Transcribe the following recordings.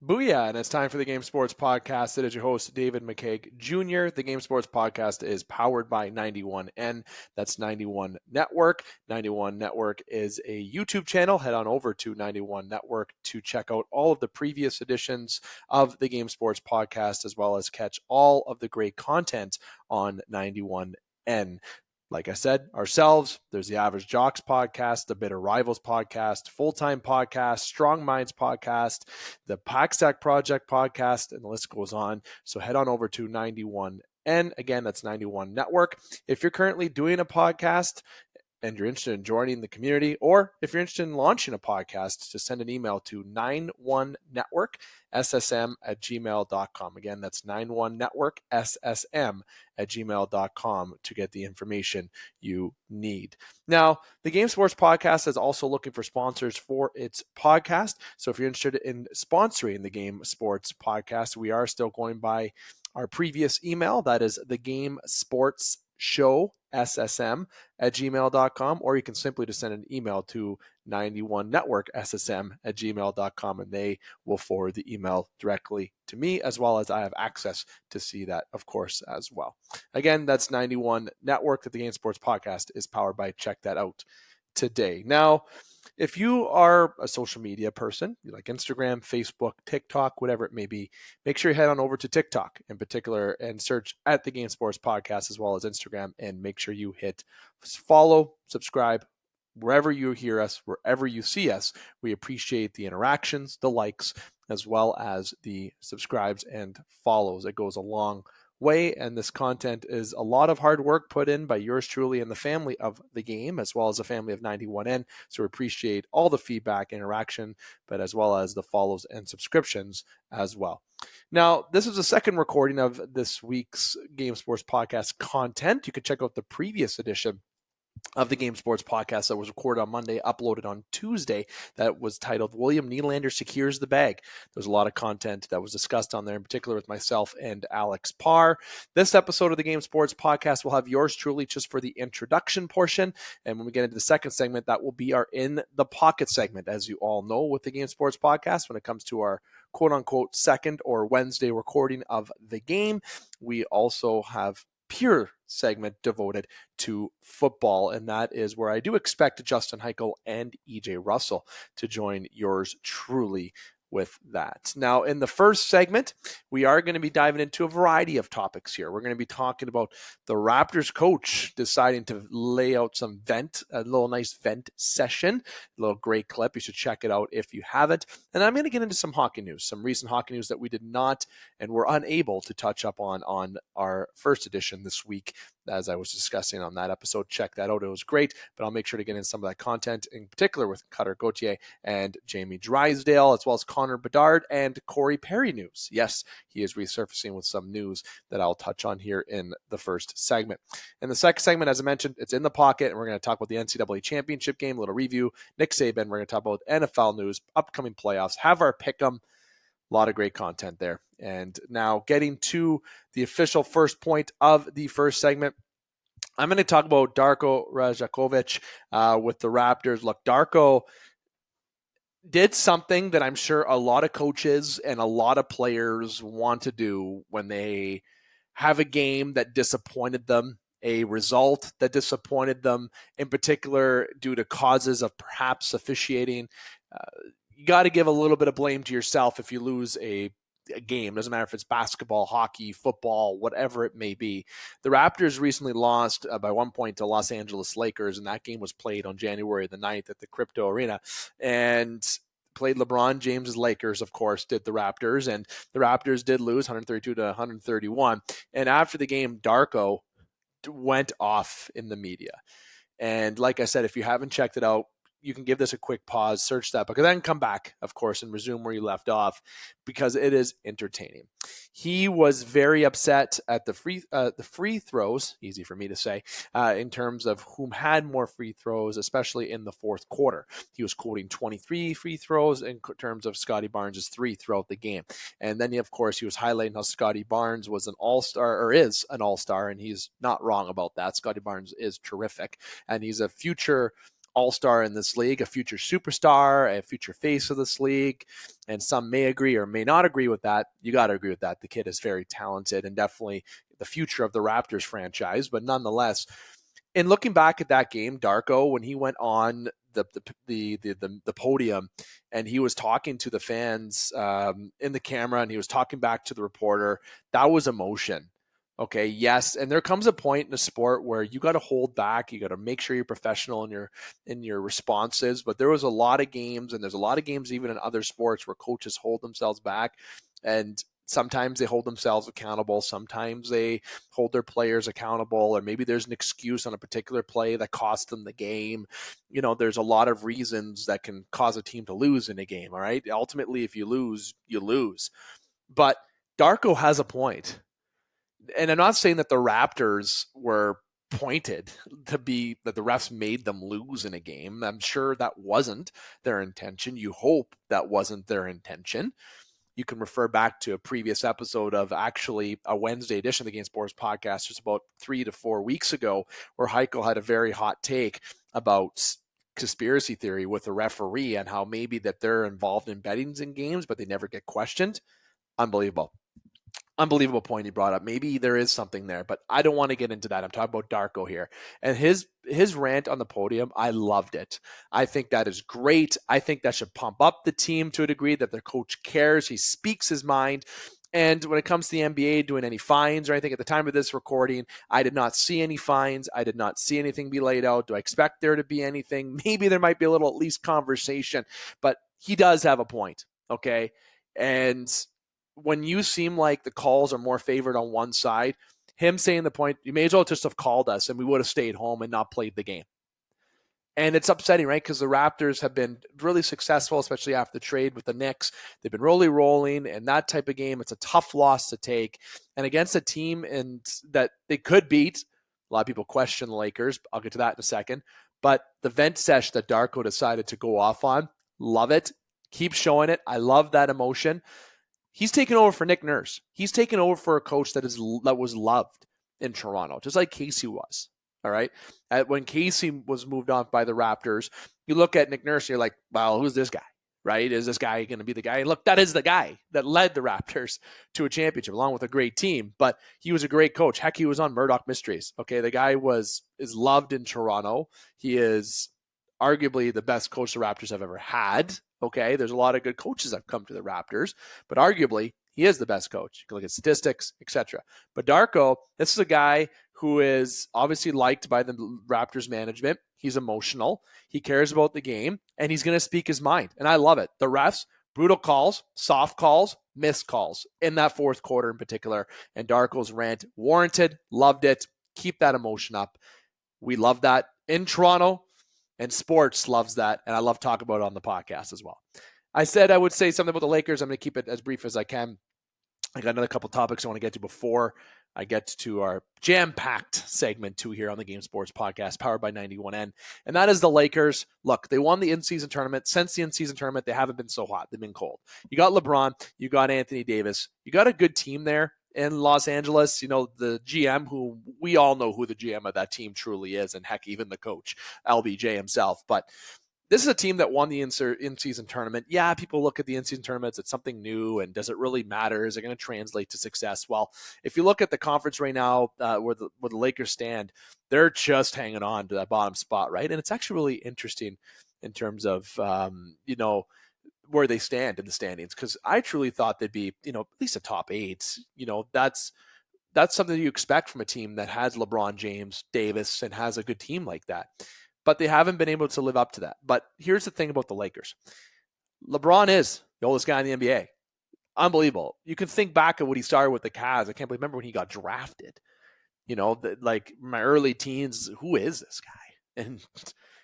Booyah, and it's time for the Game Sports Podcast. It is your host, David McCaig Jr. The Game Sports Podcast is powered by 91N. That's 91 Network. 91 Network is a YouTube channel. Head on over to 91 Network to check out all of the previous editions of the Game Sports Podcast, as well as catch all of the great content on 91N. Like I said, ourselves, there's the Average Jocks podcast, the Bitter Rivals podcast, Full-Time podcast, Strong Minds podcast, the Packstack Project podcast, and the list goes on. So head on over to 91N. Again, that's 91 Network. If you're currently doing a podcast and you're interested in joining the community, or if you're interested in launching a podcast, just send an email to 91networkssm@gmail.com. Again, that's 91networkssm@gmail.com to get the information you need. Now, the Game Sports Podcast is also looking for sponsors for its podcast. So if you're interested in sponsoring the Game Sports Podcast, we are still going by our previous email. That is the Game Sports Show ssm@gmail.com, or you can simply just send an email to 91networkssm@gmail.com, and they will forward the email directly to me, as well as I have access to see that, of course, as well. Again, that's 91 Network that the Game Sports Podcast is powered by. Check that out today. Now, if you are a social media person, you like Instagram, Facebook, TikTok, whatever it may be, make sure you head on over to TikTok in particular and search at the Game Sports Podcast, as well as Instagram, and make sure you hit follow, subscribe, wherever you hear us, wherever you see us. We appreciate the interactions, the likes, as well as the subscribes and follows. It goes a long way, and this content is a lot of hard work put in by yours truly and the family of the game, as well as the family of 91N. So we appreciate all the feedback, interaction, but as well as the follows and subscriptions as well. Now, this is the second recording of this week's Game Sports Podcast content. You can check out the previous edition of the Game Sports Podcast that was recorded on Monday, uploaded on Tuesday, that was titled William Nylander Secures the Bag. There's a lot of content that was discussed on there, in particular with myself and Alex Parr. This episode of the Game Sports Podcast will have yours truly just for the introduction portion, and when we get into the second segment, that will be our In the Pocket segment. As you all know, with the Game Sports Podcast, when it comes to our quote-unquote second or Wednesday recording of the game, we also have pure segment devoted to football, and that is where I do expect Justin Heichel and E.J. Russell to join yours truly with that. Now, in the first segment, we are going to be diving into a variety of topics here. We're going to be talking about the Raptors coach deciding to lay out a little nice vent session, a little great clip. You should check it out if you haven't. And I'm going to get into some hockey news, some recent hockey news that we did not and were unable to touch up on our first edition this week, as I was discussing on that episode. Check that out. It was great, but I'll make sure to get in some of that content, in particular with Cutter Gauthier and Jamie Drysdale, as well as Connor Bedard and Corey Perry news. Yes, he is resurfacing with some news that I'll touch on here in the first segment. In the second segment, as I mentioned, it's In the Pocket, and we're going to talk about the NCAA Championship game, a little review, Nick Saban. We're going to talk about NFL news, upcoming playoffs, have our pick'em. A lot of great content there. And now getting to the official first point of the first segment, I'm going to talk about Darko Rajakovic with the Raptors. Look, Darko did something that I'm sure a lot of coaches and a lot of players want to do when they have a game that disappointed them, a result that disappointed them, in particular due to causes of perhaps officiating. You got to give a little bit of blame to yourself if you lose a game. Doesn't matter if it's basketball, hockey, football, whatever it may be. The Raptors recently lost by 1 point to Los Angeles Lakers, and that game was played on January the 9th at the Crypto Arena, and played LeBron James's Lakers, of course, did the Raptors, and the Raptors did lose 132 to 131. And after the game, Darko went off in the media. And like I said, if you haven't checked it out, you can give this a quick pause, search that, but then come back, of course, and resume where you left off, because it is entertaining. He was very upset at the free throws, easy for me to say, in terms of whom had more free throws, especially in the fourth quarter. He was quoting 23 free throws in terms of Scotty Barnes' 3 throughout the game. And then, of course, he was highlighting how Scotty Barnes was an all-star, or is an all-star, and he's not wrong about that. Scotty Barnes is terrific, and he's a future all-star in this league, a future superstar, a future face of this league, and some may agree or may not agree with that. You got to agree with that. The kid is very talented and definitely the future of the Raptors franchise. But nonetheless, in looking back at that game, Darko, when he went on the podium and he was talking to the fans in the camera and he was talking back to the reporter, that was emotion. Okay, yes, and there comes a point in a sport where you got to hold back. You got to make sure you're professional in your responses. But there was a lot of games, and there's a lot of games even in other sports where coaches hold themselves back, and sometimes they hold themselves accountable. Sometimes they hold their players accountable, or maybe there's an excuse on a particular play that cost them the game. There's a lot of reasons that can cause a team to lose in a game. All right, ultimately, if you lose, you lose. But Darko has a point. And I'm not saying that the Raptors were pointed to be that the refs made them lose in a game. I'm sure that wasn't their intention. You hope that wasn't their intention. You can refer back to a previous episode of actually a Wednesday edition of the Game Sports podcast just about 3 to 4 weeks ago, where Heiko had a very hot take about conspiracy theory with the referee and how maybe that they're involved in bettings in games, but they never get questioned. Unbelievable point he brought up. Maybe there is something there, but I don't want to get into that. I'm talking about Darko here. And his rant on the podium, I loved it. I think that is great. I think that should pump up the team to a degree that their coach cares. He speaks his mind. And when it comes to the NBA doing any fines or anything, at the time of this recording, I did not see any fines. I did not see anything be laid out. Do I expect there to be anything? Maybe there might be a little at least conversation, but he does have a point, okay? And when you seem like the calls are more favored on one side, him saying the point, you may as well just have called us and we would have stayed home and not played the game. And it's upsetting, right? Because the Raptors have been really successful, especially after the trade with the Knicks. They've been really rolling, and that type of game, it's a tough loss to take. And against a team that they could beat, a lot of people question the Lakers. I'll get to that in a second. But the vent sesh that Darko decided to go off on, love it. Keep showing it. I love that emotion. He's taken over for Nick Nurse. He's taken over for a coach that was loved in Toronto, just like Casey was. All right. When Casey was moved on by the Raptors, you look at Nick Nurse and you're like, well, who's this guy? Right? Is this guy going to be the guy? And look, that is the guy that led the Raptors to a championship along with a great team. But he was a great coach. Heck, he was on Murdoch Mysteries. Okay. The guy is loved in Toronto. He is arguably the best coach the Raptors have ever had. Okay, there's a lot of good coaches that have come to the Raptors, but arguably he is the best coach. You can look at statistics, etc. But Darko, this is a guy who is obviously liked by the Raptors management. He's emotional. He cares about the game, and he's going to speak his mind. And I love it. The refs, brutal calls, soft calls, missed calls in that fourth quarter in particular. And Darko's rant, warranted, loved it. Keep that emotion up. We love that in Toronto. And sports loves that, and I love talking about it on the podcast as well. I said I would say something about the Lakers. I'm going to keep it as brief as I can. I got another couple topics I want to get to before I get to our jam-packed segment 2 here on the Game Sports Podcast, powered by 91N, and that is the Lakers. Look, they won the in-season tournament. Since the in-season tournament, they haven't been so hot. They've been cold. You got LeBron. You got Anthony Davis. You got a good team there in Los Angeles. The GM, who we all know who the GM of that team truly is, and heck, even the coach, LBJ himself. But this is a team that won the in-season tournament. Yeah, people look at the in-season tournaments. It's something new, and does it really matter? Is it going to translate to success? Well, if you look at the conference right now, where the Lakers stand, they're just hanging on to that bottom spot, right? And it's actually really interesting in terms of where they stand in the standings, because I truly thought they'd be at least a top 8. That's something that you expect from a team that has LeBron James, Davis, and has a good team like that. But they haven't been able to live up to that. But here's the thing about the Lakers. LeBron is the oldest guy in the NBA. Unbelievable. You can think back at what he started with the Cavs. I can't remember when he got drafted. Like my early teens, who is this guy? And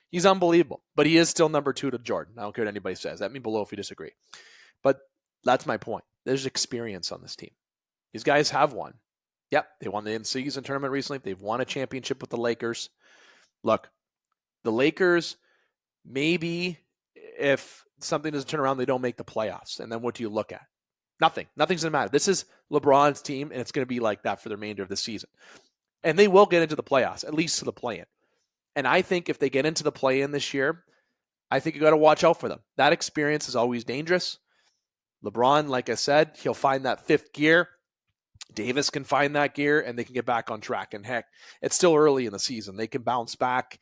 he's unbelievable. But he is still number 2 to Jordan. I don't care what anybody says. Let me below if you disagree. But that's my point. There's experience on this team. These guys have won. Yep, they won the in-season tournament recently. They've won a championship with the Lakers. Look, the Lakers, maybe if something doesn't turn around, they don't make the playoffs. And then what do you look at? Nothing. Nothing's going to matter. This is LeBron's team, and it's going to be like that for the remainder of the season. And they will get into the playoffs, at least to the play-in. And I think if they get into the play-in this year, I think you got to watch out for them. That experience is always dangerous. LeBron, like I said, he'll find that fifth gear. Davis can find that gear and they can get back on track. And heck, it's still early in the season. They can bounce back.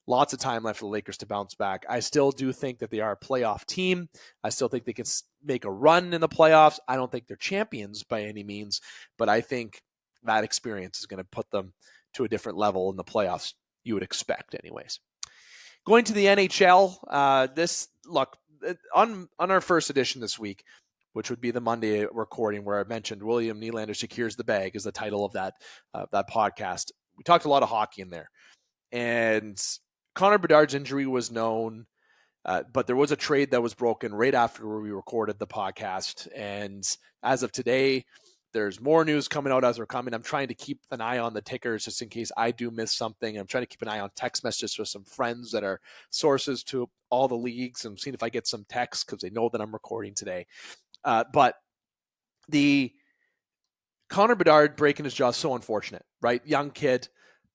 Lots of time left for the Lakers to bounce back. I still do think that they are a playoff team. I still think they can make a run in the playoffs. I don't think they're champions by any means, but I think that experience is going to put them to a different level in the playoffs, you would expect anyways. Going to the NHL, on our first edition this week, which would be the Monday recording where I mentioned William Nylander secures the bag is the title of that podcast. We talked a lot of hockey in there. And Connor Bedard's injury was known, but there was a trade that was broken right after we recorded the podcast. And as of today, there's more news coming out as we're coming. I'm trying to keep an eye on the tickers just in case I do miss something. I'm trying to keep an eye on text messages with some friends that are sources to all the leagues and seeing if I get some texts because they know that I'm recording today. But the Connor Bedard breaking his jaw is so unfortunate, right? Young kid.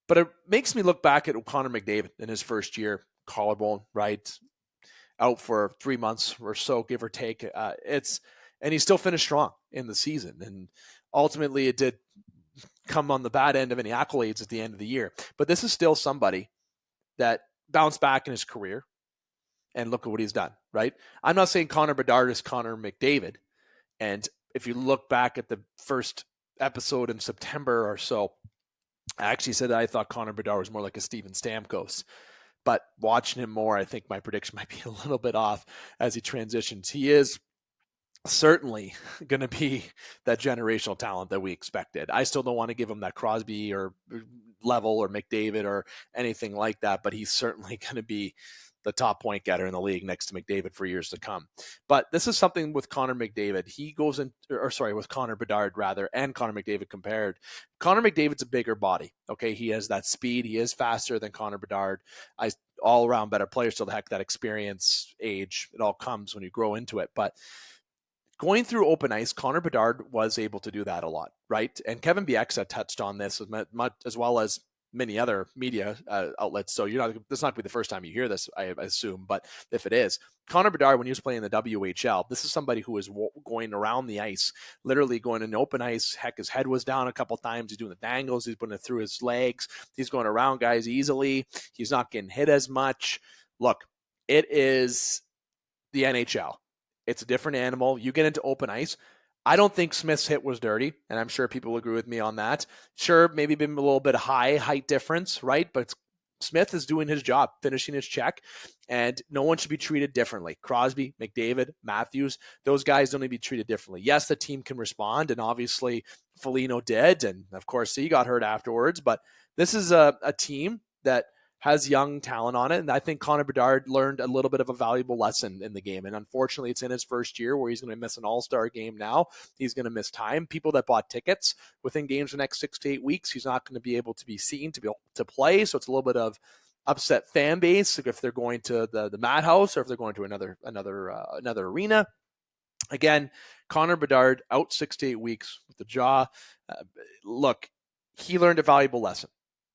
But it makes me look back at Connor McDavid in his first year, collarbone, right? Out for 3 months or so, give or take. And he still finished strong in the season. And ultimately, it did come on the bad end of any accolades at the end of the year. But this is still somebody that bounced back in his career. And look at what he's done, right? I'm not saying Connor Bedard is Connor McDavid. And if you look back at the first episode in September or so, I actually said that I thought Connor Bedard was more like a Steven Stamkos. But watching him more, I think my prediction might be a little bit off as he transitions. He is certainly going to be that generational talent that we expected. I still don't want to give him that Crosby or level or McDavid or anything like that, but he's certainly going to be the top point getter in the league next to McDavid for years to come. But this is something with Connor McDavid. With Connor Bedard rather, and Connor McDavid compared. Connor McDavid's a bigger body. Okay, he has that speed. He is faster than Connor Bedard. All around better player. So the heck, that experience, age, it all comes when you grow into it. But going through open ice, Connor Bedard was able to do that a lot, right? And Kevin Bieksa touched on this as well as many other media outlets. So this not going to be the first time you hear this, I assume. But if it is, Connor Bedard, when he was playing in the WHL, this is somebody who was going around the ice, literally going in open ice. Heck, his head was down a couple times. He's doing the dangles. He's putting it through his legs. He's going around guys easily. He's not getting hit as much. Look, it is the NHL. It's a different animal. You get into open ice. I don't think Smith's hit was dirty, and I'm sure people will agree with me on that. Sure, maybe been a little bit high height difference, right? But Smith is doing his job, finishing his check, and no one should be treated differently. Crosby, McDavid, Matthews, those guys don't need to be treated differently. Yes, the team can respond, and obviously Foligno did, and of course he got hurt afterwards, but this is a team that has young talent on it. And I think Connor Bedard learned a little bit of a valuable lesson in the game. And unfortunately, it's in his first year where he's going to miss an all-star game now. He's going to miss time. People that bought tickets within games the next 6 to 8 weeks, he's not going to be able to be seen, to be able to play. So it's a little bit of upset fan base if they're going to the Madhouse or if they're going to another arena. Again, Connor Bedard out 6 to 8 weeks with the jaw. Look, he learned a valuable lesson.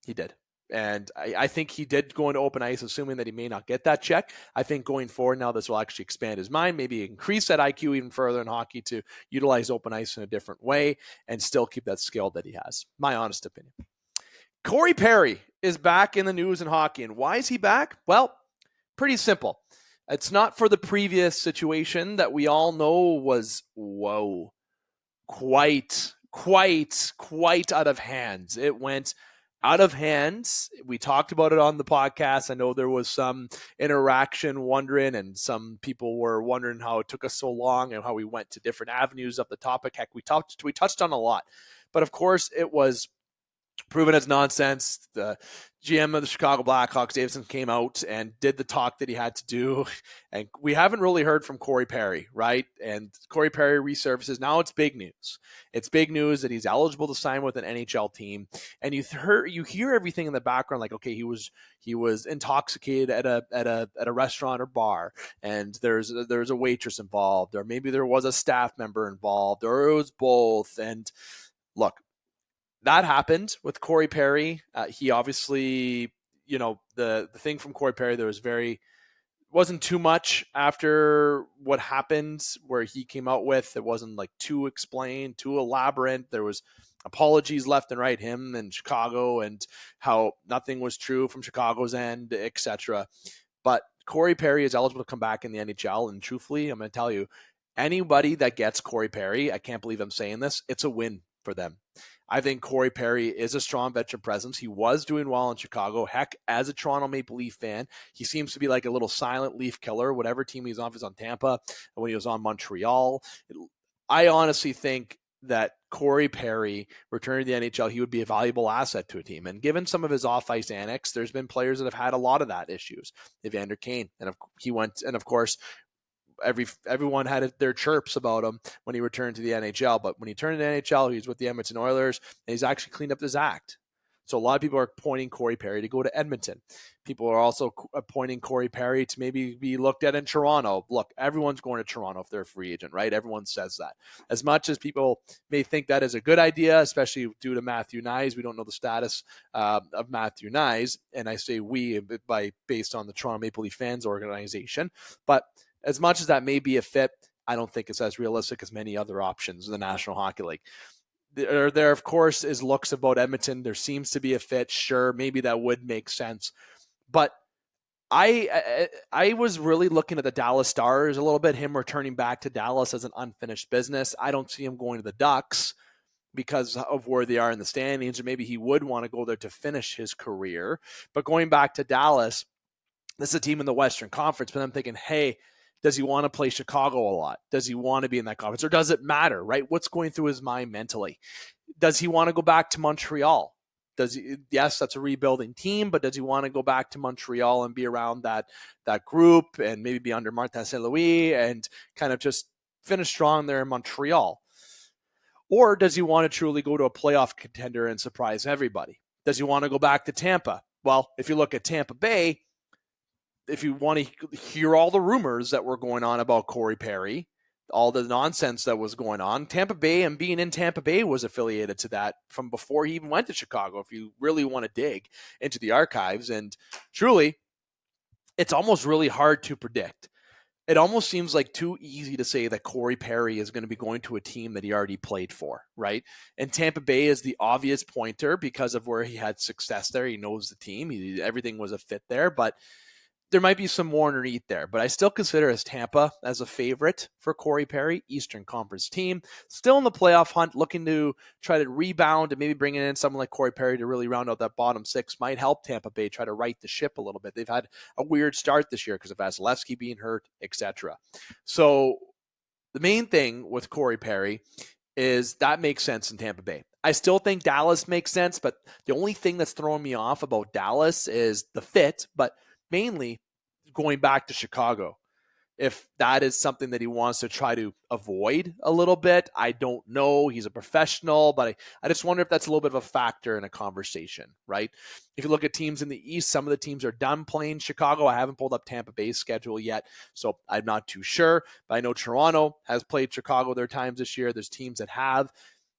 He did. And I think he did go into open ice, assuming that he may not get that check. I think going forward now, this will actually expand his mind, maybe increase that IQ even further in hockey to utilize open ice in a different way and still keep that skill that he has. My honest opinion. Corey Perry is back in the news in hockey. And why is he back? Well, pretty simple. It's not for the previous situation that we all know was, quite out of hands. It went out of hands. We talked about it on the podcast. I know there was some interaction wondering, and some people were wondering how it took us so long and how we went to different avenues of the topic. Heck, we touched on a lot. But of course, it was proven as nonsense. The GM of the Chicago Blackhawks, Davidson, came out and did the talk that he had to do. And we haven't really heard from Corey Perry, right? And Corey Perry resurfaces. Now it's big news. It's big news that he's eligible to sign with an NHL team. And you hear everything in the background, like, okay, he was intoxicated at a restaurant or bar, and there's a waitress involved, or maybe there was a staff member involved, or it was both. And look, that happened with Corey Perry. He obviously, the thing from Corey Perry, wasn't too much after what happened where he came out with. It wasn't like too explained, too elaborate. There was apologies left and right, him and Chicago, and how nothing was true from Chicago's end, etc. But Corey Perry is eligible to come back in the NHL, and truthfully, I'm going to tell you, anybody that gets Corey Perry, I can't believe I'm saying this, it's a win for them. I think Corey Perry is a strong veteran presence. He was doing well in Chicago. Heck, as a Toronto Maple Leaf fan, he seems to be like a little silent Leaf killer. Whatever team he's on, if he's on Tampa, when he was on Montreal. I honestly think that Corey Perry returning to the NHL, he would be a valuable asset to a team. And given some of his off-ice antics, there's been players that have had a lot of that issues. Evander Kane, and he went, and of course, everyone had their chirps about him when he returned to the NHL. But when he turned to the NHL, he was with the Edmonton Oilers, and he's actually cleaned up his act. So a lot of people are pointing Corey Perry to go to Edmonton. People are also pointing Corey Perry to maybe be looked at in Toronto. Look, everyone's going to Toronto if they're a free agent, right? Everyone says that. As much as people may think that is a good idea, especially due to Matthew Knies, we don't know the status of Matthew Knies, and I say we based on the Toronto Maple Leaf fans organization. But as much as that may be a fit, I don't think it's as realistic as many other options in the National Hockey League. There, of course, is looks about Edmonton. There seems to be a fit. Sure, maybe that would make sense. But I was really looking at the Dallas Stars a little bit, him returning back to Dallas as an unfinished business. I don't see him going to the Ducks because of where they are in the standings, or maybe he would want to go there to finish his career. But going back to Dallas, this is a team in the Western Conference, but I'm thinking, hey, does he want to play Chicago a lot? Does he want to be in that conference? Or does it matter, right? What's going through his mind mentally? Does he want to go back to Montreal? Yes, that's a rebuilding team, but does he want to go back to Montreal and be around that group and maybe be under Martin St. Louis and kind of just finish strong there in Montreal? Or does he want to truly go to a playoff contender and surprise everybody? Does he want to go back to Tampa? Well, if you look at Tampa Bay, if you want to hear all the rumors that were going on about Corey Perry, all the nonsense that was going on, Tampa Bay and being in Tampa Bay was affiliated to that from before he even went to Chicago, if you really want to dig into the archives. And truly, it's almost really hard to predict. It almost seems like too easy to say that Corey Perry is going to be going to a team that he already played for, right? And Tampa Bay is the obvious pointer because of where he had success there. He knows the team. Everything was a fit there, but there might be some more underneath there, but I still consider Tampa as a favorite for Corey Perry, Eastern Conference team, still in the playoff hunt, looking to try to rebound and maybe bringing in someone like Corey Perry to really round out that bottom six might help Tampa Bay try to right the ship a little bit. They've had a weird start this year because of Vasilevsky being hurt, etc. So the main thing with Corey Perry is that makes sense in Tampa Bay. I still think Dallas makes sense, but the only thing that's throwing me off about Dallas is the fit, but mainly going back to Chicago. If that is something that he wants to try to avoid a little bit, I don't know. He's a professional, but I just wonder if that's a little bit of a factor in a conversation, right? If you look at teams in the East, some of the teams are done playing Chicago. I haven't pulled up Tampa Bay's schedule yet, so I'm not too sure. But I know Toronto has played Chicago their times this year. There's teams that have.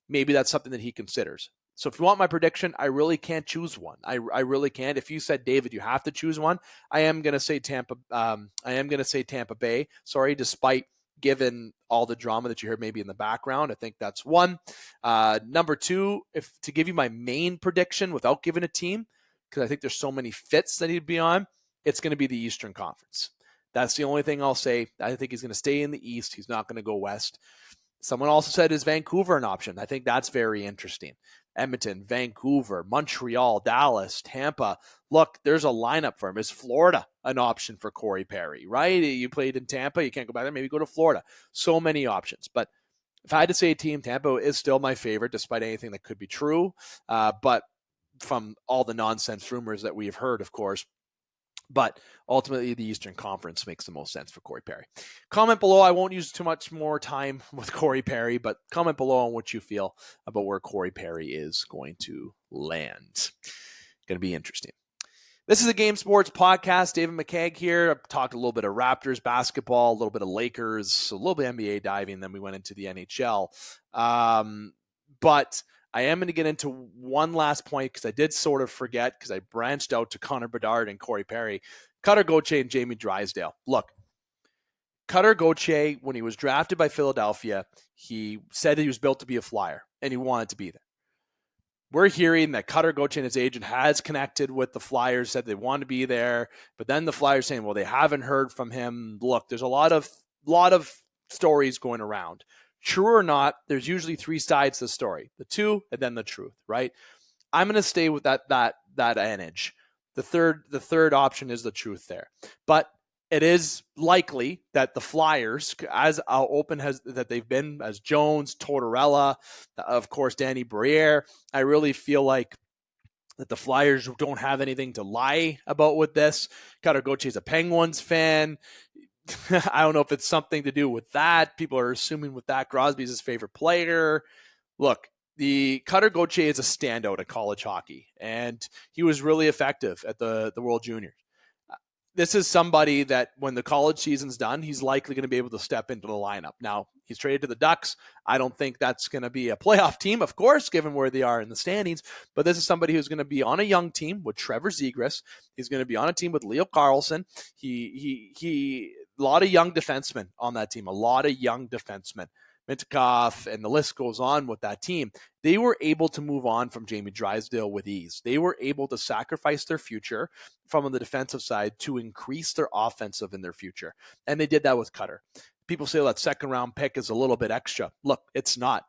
Maybe that's something that he considers. So if you want my prediction, I really can't choose one. I really can't. If you said, David, you have to choose one, I am going to say Tampa. I am going to say Tampa Bay. Sorry, despite given all the drama that you heard maybe in the background, I think that's one. Number two, if to give you my main prediction without giving a team, because I think there's so many fits that he'd be on, it's going to be the Eastern Conference. That's the only thing I'll say. I think he's going to stay in the East. He's not going to go West. Someone also said, is Vancouver an option? I think that's very interesting. Edmonton, Vancouver, Montreal, Dallas, Tampa. Look, there's a lineup for him. Is Florida an option for Corey Perry, right? You played in Tampa. You can't go back there. Maybe go to Florida. So many options. But if I had to say a team, Tampa is still my favorite, despite anything that could be true. But from all the nonsense rumors that we've heard, of course, but ultimately, the Eastern Conference makes the most sense for Corey Perry. Comment below. I won't use too much more time with Corey Perry, but comment below on what you feel about where Corey Perry is going to land. Going to be interesting. This is a Game Sports Podcast. David McCaig here. I've talked a little bit of Raptors basketball, a little bit of Lakers, a little bit of NBA diving, then we went into the NHL. But I am going to get into one last point because I did sort of forget because I branched out to Connor Bedard and Corey Perry, Cutter Gauthier and Jamie Drysdale. Look, Cutter Gauthier, when he was drafted by Philadelphia, he said that he was built to be a Flyer and he wanted to be there. We're hearing that Cutter Gauthier and his agent has connected with the Flyers, said they want to be there, but then the Flyers saying, well, they haven't heard from him. Look, there's a lot of stories going around. True or not, there's usually three sides to the story: the two and then the truth, right? I'm going to stay with that adage. The third option is the truth there, but it is likely that the Flyers, as open as that they've been, as Jones, Tortorella, of course, Danny Briere, I really feel like that the Flyers don't have anything to lie about with this. Cutter Gauthier is a Penguins fan. I don't know if it's something to do with that. People are assuming with that Crosby's his favorite player. Look, the Cutter Gauthier is a standout at college hockey, and he was really effective at the World Juniors. This is somebody that when the college season's done, he's likely going to be able to step into the lineup. Now, he's traded to the Ducks. I don't think that's going to be a playoff team, of course, given where they are in the standings. But this is somebody who's going to be on a young team with Trevor Zegras. He's going to be on a team with Leo Carlsson. A lot of young defensemen on that team, Mintyukov, and the list goes on with that team. They were able to move on from Jamie Drysdale with ease. They were able to sacrifice their future from the defensive side to increase their offensive in their future. And they did that with Cutter. People say that second round pick is a little bit extra. Look, it's not.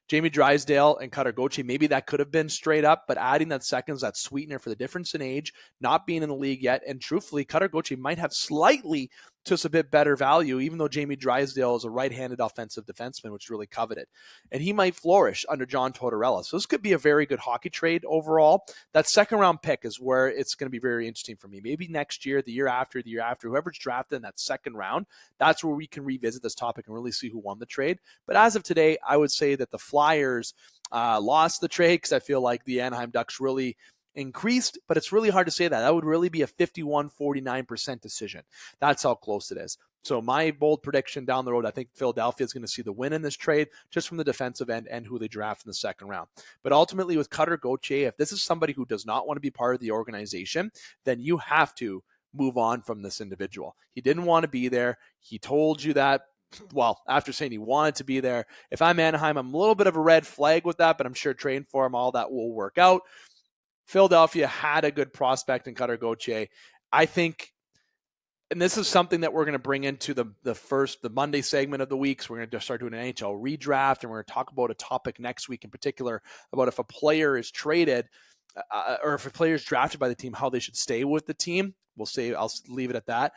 Jamie Drysdale and Cutter Gauthier, maybe that could have been straight up, but adding that seconds, that sweetener for the difference in age, not being in the league yet, and truthfully, Cutter Gauthier might have slightly just a bit better value, even though Jamie Drysdale is a right-handed offensive defenseman, which is really coveted. And he might flourish under John Tortorella. So this could be a very good hockey trade overall. That second-round pick is where it's going to be very interesting for me. Maybe next year, the year after, whoever's drafted in that second round, that's where we can revisit this topic and really see who won the trade. But as of today, I would say that the Flyers lost the trade because I feel like the Anaheim Ducks really increased, but it's really hard to say that. That would really be a 51-49% decision. That's how close it is. So my bold prediction down the road, I think Philadelphia is going to see the win in this trade just from the defensive end and who they draft in the second round. But ultimately with Cutter Gauthier, if this is somebody who does not want to be part of the organization, then you have to move on from this individual. He didn't want to be there. He told you that. Well, after saying he wanted to be there. If I'm Anaheim, I'm a little bit of a red flag with that, but I'm sure trading for him, all that will work out. Philadelphia had a good prospect in Cutter Gauthier. I think, and this is something that we're going to bring into the Monday segment of the week. So we're going to start doing an NHL redraft, and we're going to talk about a topic next week in particular about if a player is traded or if a player is drafted by the team, how they should stay with the team. I'll leave it at that.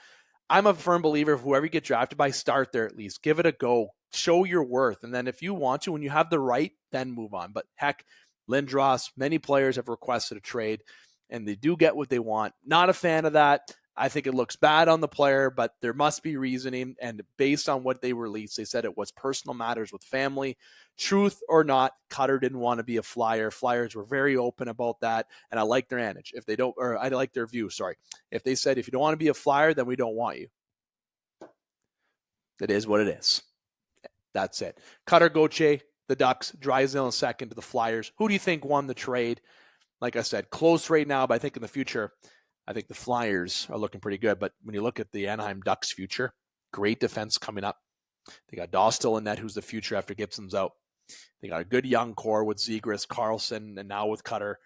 I'm a firm believer of whoever you get drafted by, start there at least. Give it a go. Show your worth. And then if you want to, when you have the right, then move on. But heck, Lindros, many players have requested a trade, and they do get what they want. Not a fan of that. I think it looks bad on the player, but there must be reasoning. And based on what they released, they said it was personal matters with family. Truth or not, Cutter didn't want to be a Flyer. Flyers were very open about that, and I like their adage. If they don't, or I like their view, sorry. If they said, if you don't want to be a Flyer, then we don't want you. It is what it is. That's it. Cutter Gauthier, the Ducks, Drysdale in second to the Flyers. Who do you think won the trade? Like I said, close right now, but I think in the future, I think the Flyers are looking pretty good. But when you look at the Anaheim Ducks' future, great defense coming up. They got Dostal in net, who's the future after Gibson's out. They got a good young core with Zegras, Carlsson, and now with Cutter.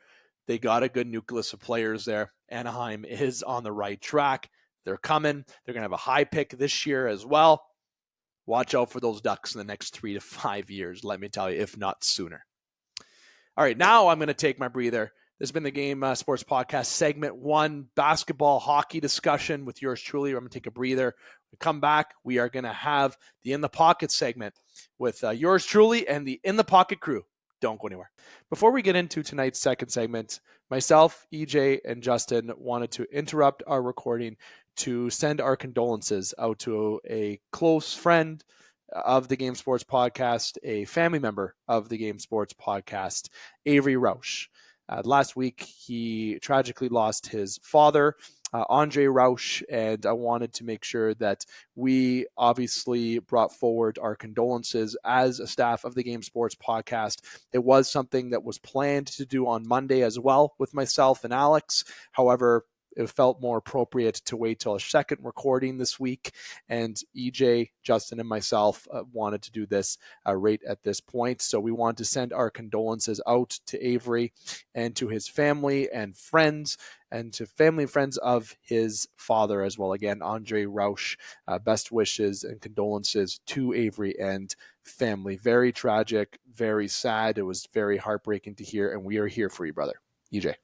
They got a good nucleus of players there. Anaheim is on the right track. They're coming. They're going to have a high pick this year as well. Watch out for those Ducks in the next 3 to 5 years, let me tell you, if not sooner. All right, now I'm going to take my breather. This has been the Game Sports Podcast, segment 1, basketball, hockey discussion with yours truly. I'm going to take a breather. When we come back, we are going to have the In the Pocket segment with yours truly and the In the Pocket crew. Don't go anywhere. Before we get into tonight's second segment, myself, E.J. and Justin wanted to interrupt our recording to send our condolences out to a close friend of the Game Sports Podcast, a family member of the Game Sports Podcast, Avery Rausch. Last week, he tragically lost his father Andre Rausch, and I wanted to make sure that we obviously brought forward our condolences as a staff of the Game Sports podcast. It was something that was planned to do on Monday as well with myself and Alex. However, it felt more appropriate to wait till a second recording this week, and E.J., Justin, and myself wanted to do this right at this point. So we want to send our condolences out to Avery and to his family and friends, and to family and friends of his father as well. Again, Andre Rausch, best wishes and condolences to Avery and family. Very tragic, very sad. It was very heartbreaking to hear, and we are here for you, brother. EJ.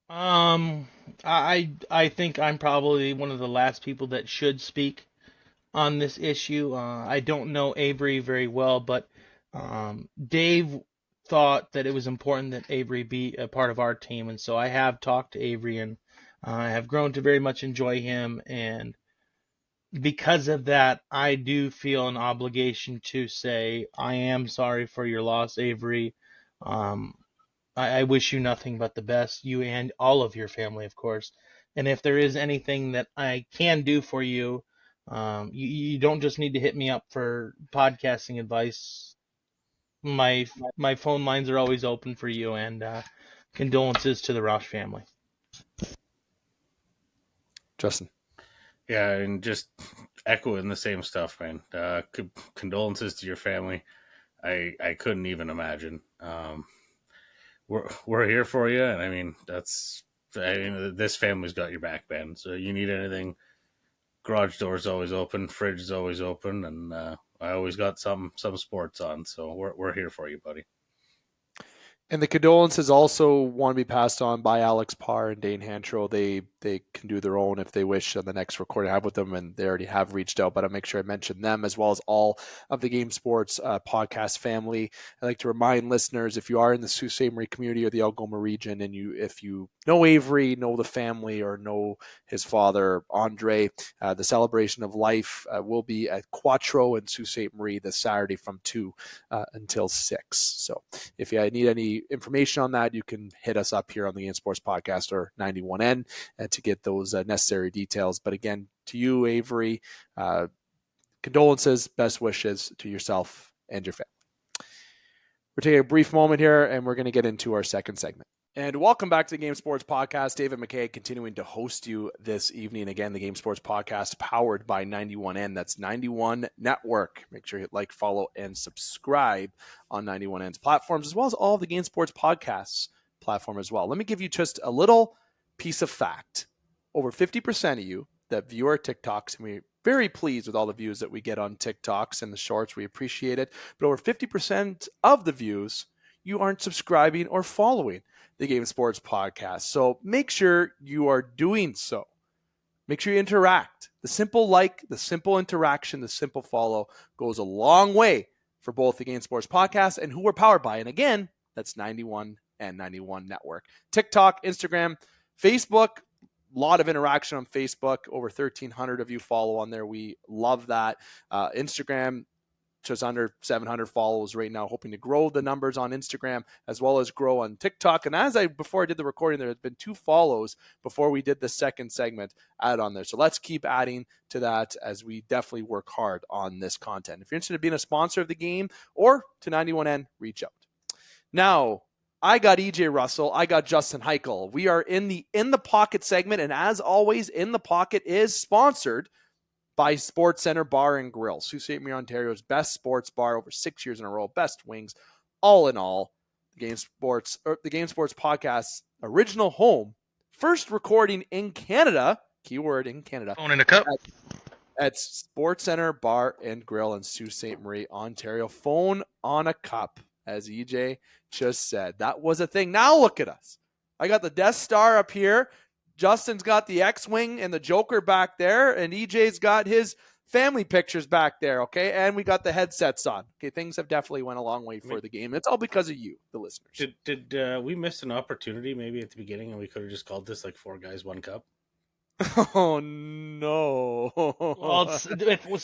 I think I'm probably one of the last people that should speak on this issue. I don't know Avery very well, but Dave thought that it was important that Avery be a part of our team, and so I have talked to Avery, and I have grown to very much enjoy him, and because of that, I do feel an obligation to say I am sorry for your loss, Avery. I wish you nothing but the best, you and all of your family, of course. And if there is anything that I can do for you, you don't just need to hit me up for podcasting advice. My phone lines are always open for you, and condolences to the Rausch family. Justin. Yeah, and just echoing the same stuff, man. Condolences to your family. I couldn't even imagine. We're here for you, and I mean this family's got your back, man. So you need anything, garage door's always open, fridge is always open, and I always got some sports on. So we're here for you, buddy. And the condolences also want to be passed on by Alex Parr and Dane Hantro. They can do their own if they wish on the next recording I have with them, and they already have reached out, but I'll make sure I mention them as well as all of the Game Sports podcast family. I'd like to remind listeners, if you are in the Sault Ste. Marie community or the Algoma region, and if you know Avery, know the family, or know his father, Andre, the celebration of life will be at Quattro in Sault Ste. Marie this Saturday from 2 until 6. So if you need any information on that, you can hit us up here on the Game Sports Podcast or 91N to get those necessary details. But again, to you, Avery, condolences, best wishes to yourself and your family. We're taking a brief moment here, and we're going to get into our second segment. And welcome back to the Game Sports Podcast. David McCaig continuing to host you this evening. Again, the Game Sports Podcast powered by 91N. That's 91 Network. Make sure you hit like, follow, and subscribe on 91N's platforms, as well as all of the Game Sports Podcasts platform as well. Let me give you just a little piece of fact. Over 50% of you that view our TikToks, and we're very pleased with all the views that we get on TikToks and the shorts. We appreciate it. But over 50% of the views, you aren't subscribing or following the Game Sports Podcast. So make sure you are doing so. Make sure you interact. The simple like, the simple interaction, the simple follow goes a long way for both the Game Sports Podcast and who we're powered by. And again, that's 91 and 91 Network. TikTok, Instagram, Facebook, a lot of interaction on Facebook. Over 1,300 of you follow on there. We love that. Instagram, just under 700 follows right now, hoping to grow the numbers on Instagram as well as grow on TikTok. And before I did the recording, there had been 2 follows before we did the second segment added on there. So let's keep adding to that as we definitely work hard on this content. If you're interested in being a sponsor of the game or to 91N, reach out. Now, I got EJ Russell. I got Justin Heichel. We are in the Pocket segment. And as always, In the Pocket is sponsored by Sports Center Bar and Grill, Sault Ste. Marie, Ontario's best sports bar over 6 years in a row, best wings. All in all, the Game Sports Podcast's original home, first recording in Canada, keyword in Canada. Phone in a cup. At Sports Center Bar and Grill in Sault Ste. Marie, Ontario. Phone on a cup, as EJ just said. That was a thing. Now look at us. I got the Death Star up here. Justin's got the X-Wing and the Joker back there, and EJ's got his family pictures back there, okay? And we got the headsets on. Okay, things have definitely went a long way for the game. It's all because of you, the listeners. Did we miss an opportunity maybe at the beginning, and we could have just called this like 4 guys, 1 cup? Oh no! Well,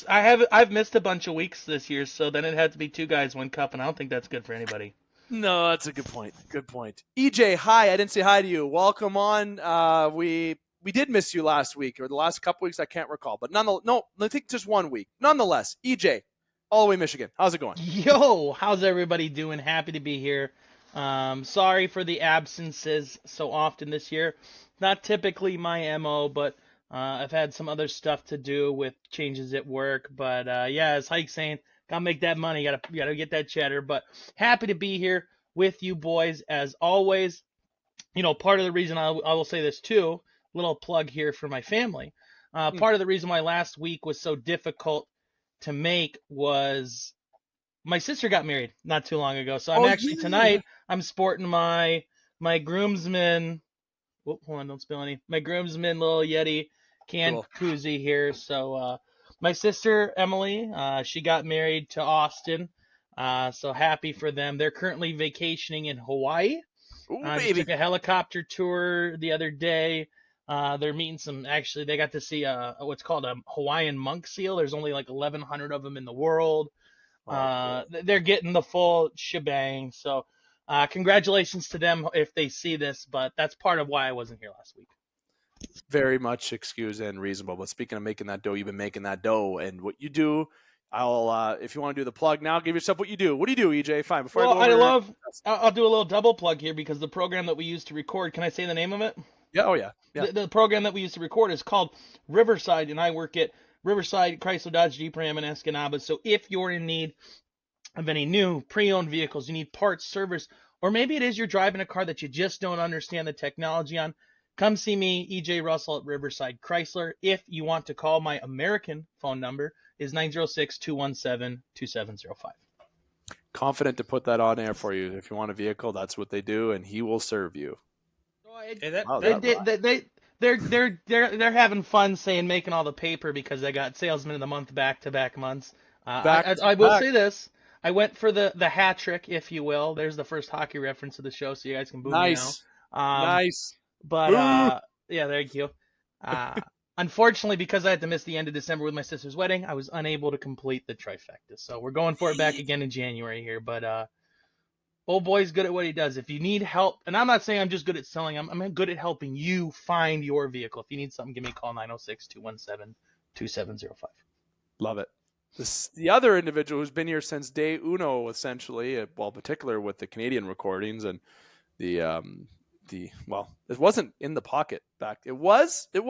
I've missed a bunch of weeks this year, so then it had to be 2 guys, 1 cup, and I don't think that's good for anybody. No, that's a good point. Good point. EJ, hi. I didn't say hi to you. Welcome on. We did miss you last week or the last couple weeks. I can't recall, but no, I think just 1 week. Nonetheless, EJ, all the way Michigan. How's it going? Yo, how's everybody doing? Happy to be here. Sorry for the absences so often this year. Not typically my MO, but I've had some other stuff to do with changes at work. But yeah, as Hike's saying, gotta make that money, gotta get that cheddar. But happy to be here with you boys as always. You know, part of the reason I will say this too, little plug here for my family. Part of the reason why last week was so difficult to make was my sister got married not too long ago. So I'm tonight I'm sporting my groomsmen. Hold on, don't spill any. My groomsmen little Yeti can koozie here. So my sister Emily, she got married to Austin. So happy for them. They're currently vacationing in Hawaii. They took a helicopter tour the other day. They're meeting actually they got to see what's called a Hawaiian monk seal. There's only like 1,100 of them in the world. They're getting the full shebang. So congratulations to them if they see this, but that's part of why I wasn't here last week. Very much excused and reasonable. But speaking of making that dough, you've been making that dough, and what you do, I'll if you want to do the plug now, give yourself what you do. What do you do, EJ? Fine. Before I'll do a little double plug here because the program that we use to record, can I say the name of it? Yeah. Oh yeah. The program that we use to record is called Riverside, and I work at Riverside Chrysler Dodge Jeep Ram in Escanaba. So if you're in need of any new pre-owned vehicles, you need parts, service, or maybe it is you're driving a car that you just don't understand the technology on, come see me, EJ Russell at Riverside Chrysler. If you want to call, my American phone number is 906-217-2705. Confident to put that on air for you. If you want a vehicle, that's what they do, and he will serve you. They're having fun making all the paper because they got salesman of the month back-to-back months. I will say this. I went for the hat trick, if you will. There's the first hockey reference of the show, so you guys can boo me now. Nice. But yeah, thank you. Unfortunately, because I had to miss the end of December with my sister's wedding, I was unable to complete the trifecta. So we're going for it back again in January here. But old boy's good at what he does. If you need help, and I'm not saying I'm just good at selling, I'm good at helping you find your vehicle. If you need something, give me a call, 906-217-2705. Love it. The other individual who's been here since day uno, essentially, particular with the Canadian recordings and it wasn't in the pocket back. It was in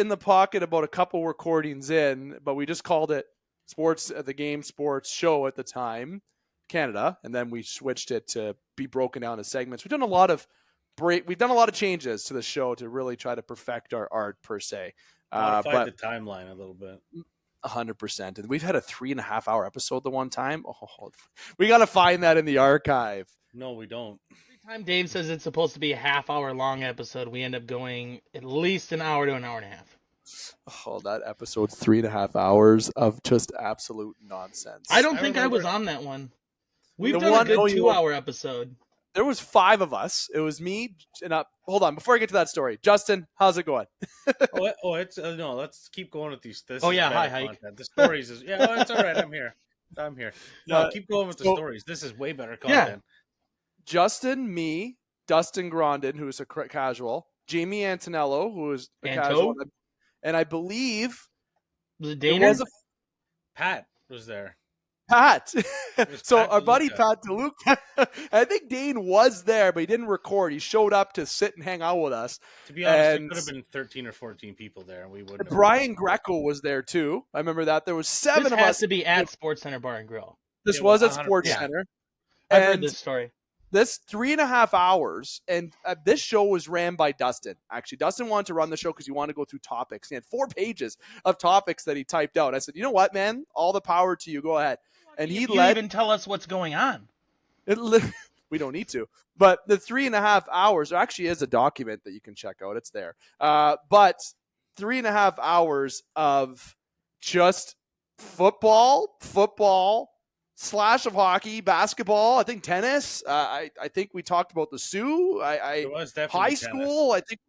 the pocket about a couple recordings in, but we just called it the Game Sports Show at the time, Canada, and then we switched it to be broken down as segments. We've done a lot of changes to the show to really try to perfect our art per se. Modified the timeline a little bit. 100%. And we've had a 3.5 hour episode the one time. Oh, we got to find that in the archive. No, we don't. Every time Dave says it's supposed to be a half-hour long episode, we end up going at least an hour to an hour and a half. Oh, that episode's 3.5 hours of just absolute nonsense. I don't think I was on that one. We've done a good 2-hour episode. There was 5 of us. It was me. And hold on, before I get to that story, Justin, how's it going? It's no. Let's keep going with these. Hi, Hike. The stories is it's all right. I'm here. No, keep going with the stories. This is way better content. Yeah. Justin, me, Dustin Grondin, who's a casual, Jamie Antonello, who is a casual, and I believe was it Dana? Pat was there. Pat. So our buddy Pat DeLuca, I think Dane was there, but he didn't record. He showed up to sit and hang out with us. To be honest, there could have been 13 or 14 people there, and we wouldn't. Brian Greco was there too. I remember that. There was 7 of us. This has to be at Sports Center Bar and Grill. This was at Sports Center. I've heard this story. This 3.5 hours, and this show was ran by Dustin. Actually, Dustin wanted to run the show because he wanted to go through topics. He had 4 pages of topics that he typed out. I said, you know what, man? All the power to you. Go ahead. And you even tell us what's going on. We don't need to. But the 3.5 hours, there actually is a document that you can check out. It's there. But 3.5 hours of just football, slash of hockey, basketball, I think tennis. I think we talked about the Sioux. It was definitely high tennis. school. I think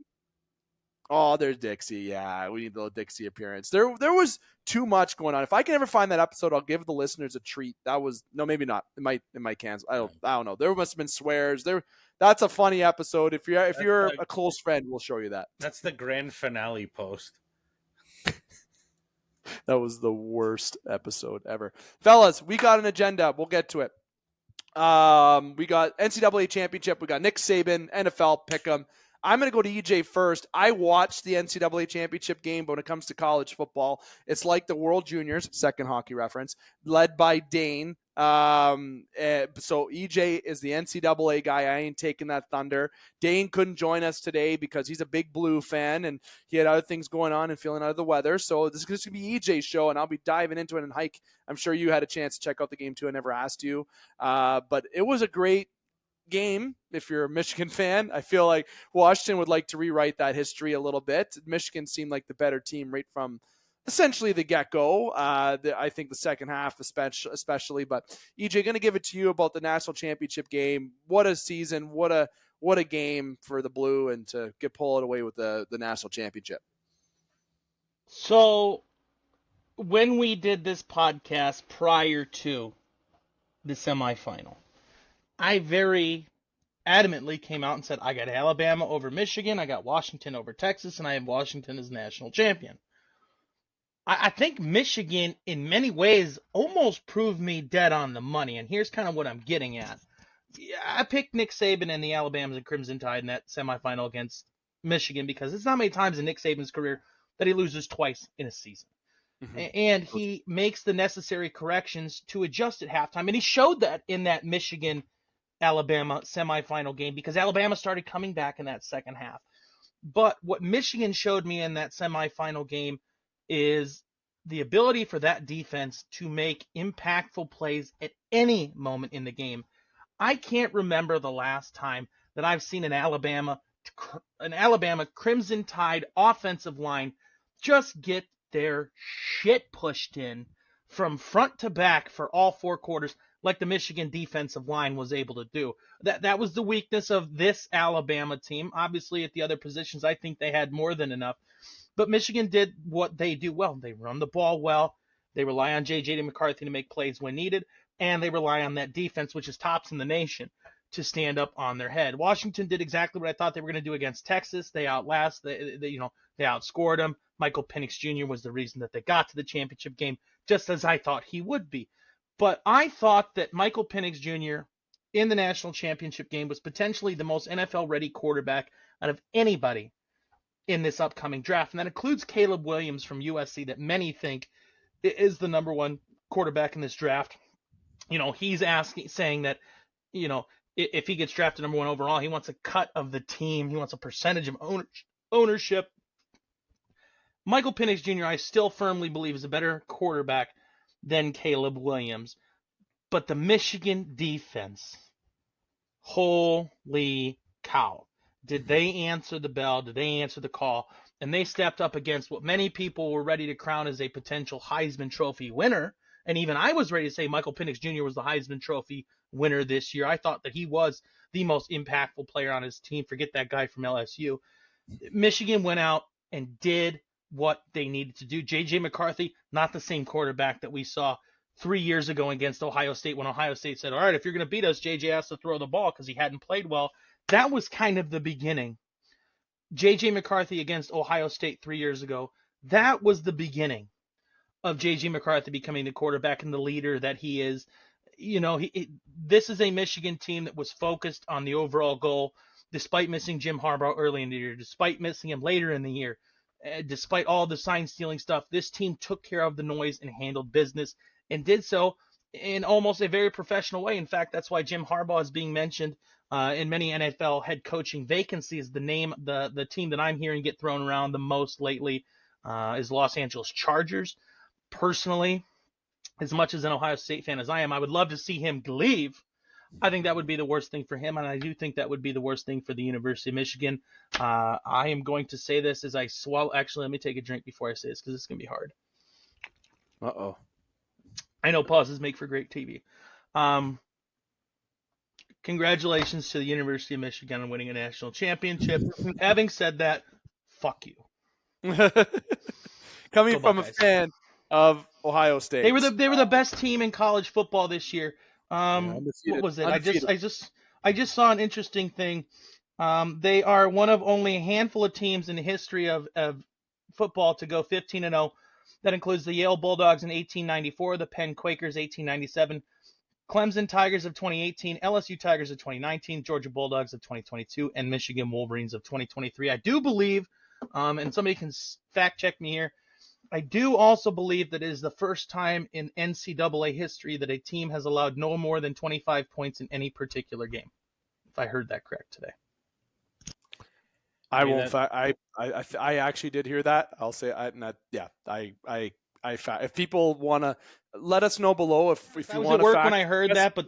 Oh, there's Dixie. Yeah, we need the little Dixie appearance. There was too much going on. If I can ever find that episode, I'll give the listeners a treat. That was no, maybe not. It might cancel. I don't know. There must have been swears. That's a funny episode. If you're a close friend, we'll show you that. That's the grand finale post. That was the worst episode ever. Fellas, we got an agenda. We'll get to it. We got NCAA Championship. We got Nick Saban, NFL Pick'em. I'm going to go to EJ first. I watched the NCAA Championship game, but when it comes to college football, it's like the World Juniors, second hockey reference, led by Dane. So EJ is the NCAA guy. I ain't taking that thunder. Dane couldn't join us today because he's a big Blue fan and he had other things going on and feeling out of the weather. So this is going to be EJ's show, and I'll be diving into it and hike. I'm sure you had a chance to check out the game too. I never asked you, but it was a great game. If you're a Michigan fan, I feel like Washington would like to rewrite that history a little bit. Michigan seemed like the better team right from essentially the get-go. I think the second half especially, but EJ, going to give it to you about the national championship game. What a season, what a game for the Blue, and to pull it away with the national championship. So when we did this podcast prior to the semifinal, I very adamantly came out and said, I got Alabama over Michigan, I got Washington over Texas, and I have Washington as national champion. I think Michigan, in many ways, almost proved me dead on the money, and here's kind of what I'm getting at. I picked Nick Saban and the Alabama and Crimson Tide in that semifinal against Michigan because it's not many times in Nick Saban's career that he loses twice in a season. Mm-hmm. And he makes the necessary corrections to adjust at halftime, and he showed that in that Michigan-Alabama semifinal game because Alabama started coming back in that second half. But what Michigan showed me in that semifinal game is the ability for that defense to make impactful plays at any moment in the game. I can't remember the last time that I've seen an Alabama Crimson Tide offensive line just get their shit pushed in from front to back for all four quarters like the Michigan defensive line was able to do. That was the weakness of this Alabama team. Obviously, at the other positions, I think they had more than enough. But Michigan did what they do well. They run the ball well. They rely on J.J. McCarthy to make plays when needed, and they rely on that defense, which is tops in the nation, to stand up on their head. Washington did exactly what I thought they were going to do against Texas. They outscored them. Michael Penix Jr. was the reason that they got to the championship game, just as I thought he would be. But I thought that Michael Penix Jr. in the national championship game was potentially the most NFL-ready quarterback out of anybody in this upcoming draft. And that includes Caleb Williams from USC, that many think is the number one quarterback in this draft. He's saying that, if he gets drafted number one overall, he wants a cut of the team. He wants a percentage of ownership. Michael Penix Jr., I still firmly believe, is a better quarterback than Caleb Williams. But the Michigan defense, holy cow. Did they answer the bell? Did they answer the call? And they stepped up against what many people were ready to crown as a potential Heisman Trophy winner. And even I was ready to say Michael Penix Jr. was the Heisman Trophy winner this year. I thought that he was the most impactful player on his team. Forget that guy from LSU. Michigan went out and did what they needed to do. J.J. McCarthy, not the same quarterback that we saw 3 years ago against Ohio State when Ohio State said, all right, if you're going to beat us, J.J. has to throw the ball because he hadn't played well. That was kind of the beginning. J.J. McCarthy against Ohio State 3 years ago, that was the beginning of J.J. McCarthy becoming the quarterback and the leader that he is. This is a Michigan team that was focused on the overall goal, despite missing Jim Harbaugh early in the year, despite missing him later in the year, despite all the sign-stealing stuff. This team took care of the noise and handled business and did so in almost a very professional way. In fact, that's why Jim Harbaugh is being mentioned in many NFL head coaching vacancies. The team that I'm hearing get thrown around the most lately is Los Angeles Chargers. Personally, as much as an Ohio State fan as I am, I would love to see him leave. I think that would be the worst thing for him, and I do think that would be the worst thing for the University of Michigan. I am going to say this as I swallow. Actually, let me take a drink before I say this because it's going to be hard. Uh-oh. I know pauses make for great TV. Congratulations to the University of Michigan on winning a national championship. Having said that, fuck you. Coming Go from a Buckeyes. fan of Ohio State. They were the best team in college football this year. What was it? I just saw an interesting thing. They are one of only a handful of teams in the history of football to go 15-0. That includes the Yale Bulldogs in 1894, the Penn Quakers 1897, Clemson Tigers of 2018, LSU Tigers of 2019, Georgia Bulldogs of 2022, and Michigan Wolverines of 2023. I do believe, and somebody can fact check me here, I do also believe that it is the first time in NCAA history that a team has allowed no more than 25 points in any particular game. If I heard that correct today. I actually did hear that. I'll say if people want to let us know below if you want to work when I heard that, but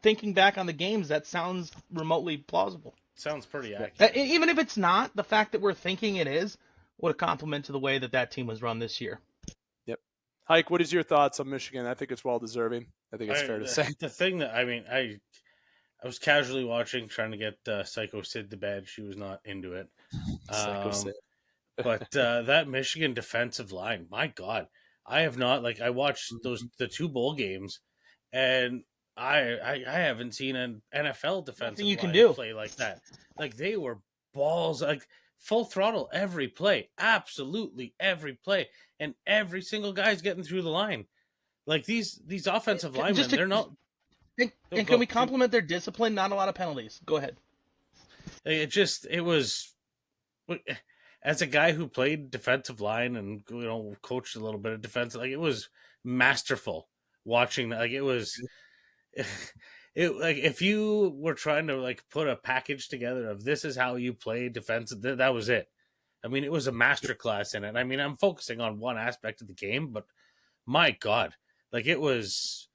thinking back on the games, that sounds remotely plausible. Sounds pretty accurate. Even if it's not, the fact that we're thinking it is would a compliment to the way that team was run this year. Yep. Hike, what is your thoughts on Michigan? I think it's well deserving. I think it's fair to say. The thing that I was casually watching, trying to get Psycho Sid to bed. She was not into it. Psycho Sid. But that Michigan defensive line, my God, I have not I watched the two bowl games, and I haven't seen an NFL defensive line play like that. Like they were balls, like full throttle every play, absolutely every play, and every single guy's getting through the line. Like these offensive linemen, they're not. And can we compliment their discipline? Not a lot of penalties. Go ahead. It was, as a guy who played defensive line and coached a little bit of defense, it was masterful watching. It was, if you were trying to put a package together of this is how you play defense, that was it. I mean, it was a masterclass in it. I mean, I'm focusing on one aspect of the game, but my God, it was.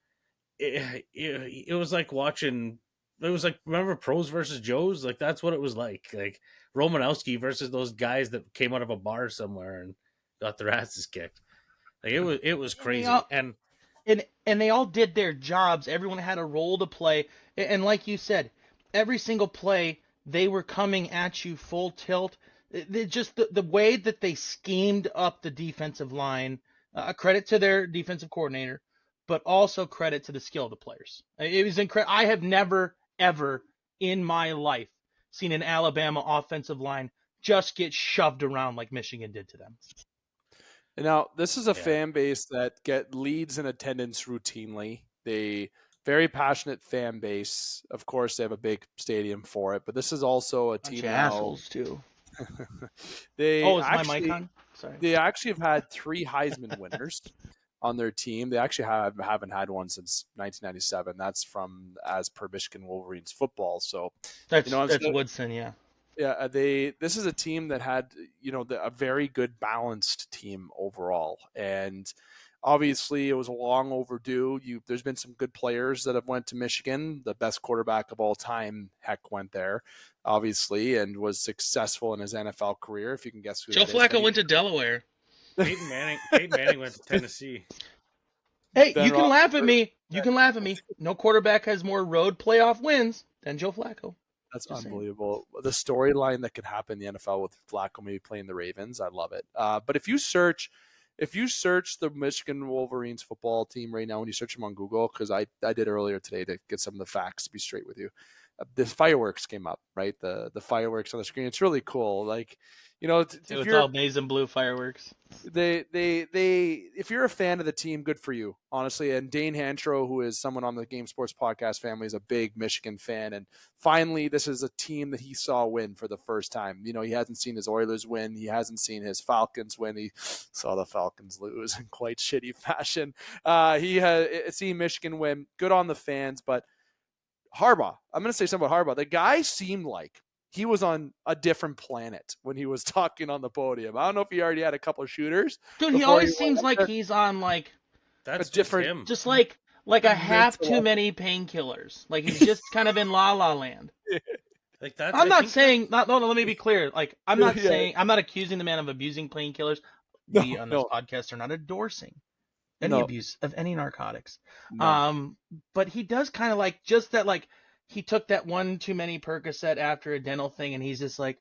It was like watching. It was remember Pros versus Joes. That's what it was like. Romanowski versus those guys that came out of a bar somewhere and got their asses kicked. It was crazy. And they all did their jobs. Everyone had a role to play. And like you said, every single play they were coming at you full tilt. Just the way that they schemed up the defensive line. Credit to their defensive coordinator, but also credit to the skill of the players. It was incredible. I have never, ever in my life seen an Alabama offensive line just get shoved around like Michigan did to them. Now, this is a fan base that leads in attendance routinely. They very passionate fan base. Of course, they have a big stadium for it, but this is also a team. Assholes too. Is my mic on? Sorry. They actually have had 3 Heisman winners on their team. They actually haven't had one since 1997. That's as per Michigan Wolverines football. So that's Woodson, yeah. Yeah, this is a team that had a very good balanced team overall, and obviously it was long overdue. There's been some good players that have went to Michigan. The best quarterback of all time, Heck, went there, obviously, and was successful in his NFL career. If you can guess who Joe Flacco went to Delaware. Peyton Manning went to Tennessee. Hey, you can laugh at me. You can laugh at me. No quarterback has more road playoff wins than Joe Flacco. That's just unbelievable. Saying. The storyline that could happen in the NFL with Flacco maybe playing the Ravens, I love it. But if you search the Michigan Wolverines football team right now, when you search them on Google, because I did earlier today to get some of the facts to be straight with you, the fireworks came up, right? The fireworks on the screen. It's really cool. It's all maize and blue fireworks. If you're a fan of the team, good for you, honestly. And Dane Hantro, who is someone on the Game Sports Podcast family, is a big Michigan fan. And finally, this is a team that he saw win for the first time. He hasn't seen his Oilers win. He hasn't seen his Falcons win. He saw the Falcons lose in quite shitty fashion. He has seen Michigan win. Good on the fans. But Harbaugh, I'm going to say something about Harbaugh. The guy seemed like he was on a different planet when he was talking on the podium. I don't know if he already had a couple of shooters. Dude, he always seems like he's on that's a different, just like a half too many painkillers. Like he's just kind of in La La Land. Let me be clear. I'm not saying, I'm not accusing the man of abusing painkillers. We on this podcast are not endorsing any abuse of any narcotics. No. But he does kind of just that, he took that one too many Percocet after a dental thing, and he's just like,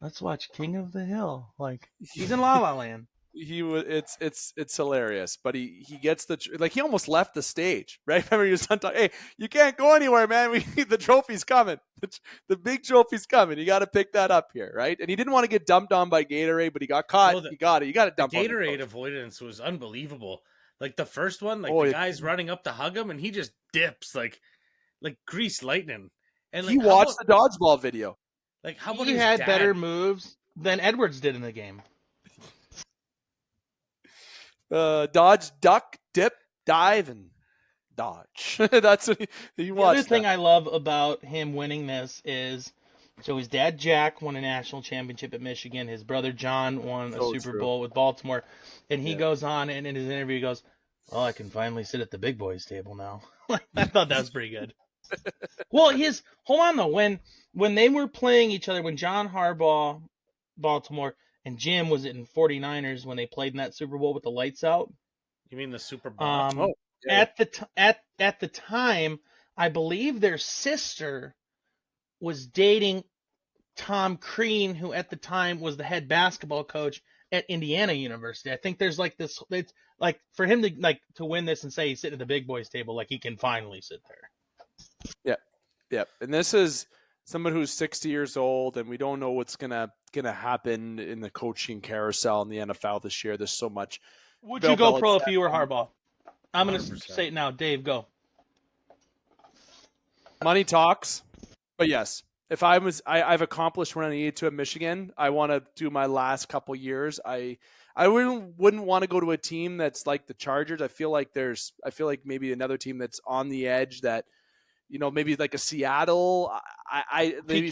Let's watch King of the Hill. Like, he's in La La Land. He was it's hilarious, but he gets he almost left the stage, right? Remember he was talking, hey, you can't go anywhere, man. The trophy's coming. The big trophy's coming. You got to pick that up here, right? And he didn't want to get dumped on by Gatorade, but he got caught. Well, you got to dump the Gatorade avoidance was unbelievable. Like the first one, the guy's running up to hug him, and he just dips like grease lightning. And he watched the dodgeball video. Like how about he had better moves than Edwards did in the game. Dodge, duck, dip, dive, and dodge. That's what he watched. The other thing I love about him winning this is, so his dad Jack won a national championship at Michigan. His brother John won a Super Bowl with Baltimore. And he goes on, and in his interview he goes, "Oh, I can finally sit at the big boys table now." I thought that was pretty good. Well, hold on though. When they were playing each other, when John Harbaugh, Baltimore, and Jim was in 49ers when they played in that Super Bowl with the lights out. You mean the Super Bowl? At the time, I believe their sister was dating Tom Crean, who at the time was the head basketball coach at Indiana University. I think there's like this. It's like for him to win this and say he's sitting at the big boys table, like he can finally sit there. Yeah. And this is someone who's 60 years old, and we don't know what's gonna happen in the coaching carousel in the NFL this year. There's so much. Would you go pro if you were Harbaugh? I'm gonna say it now. Dave, go. Money talks, but yes, if I've accomplished what I needed to at Michigan. I want to do my last couple years. I wouldn't want to go to a team that's like the Chargers. I feel like maybe another team that's on the edge that, maybe like a Seattle. Pete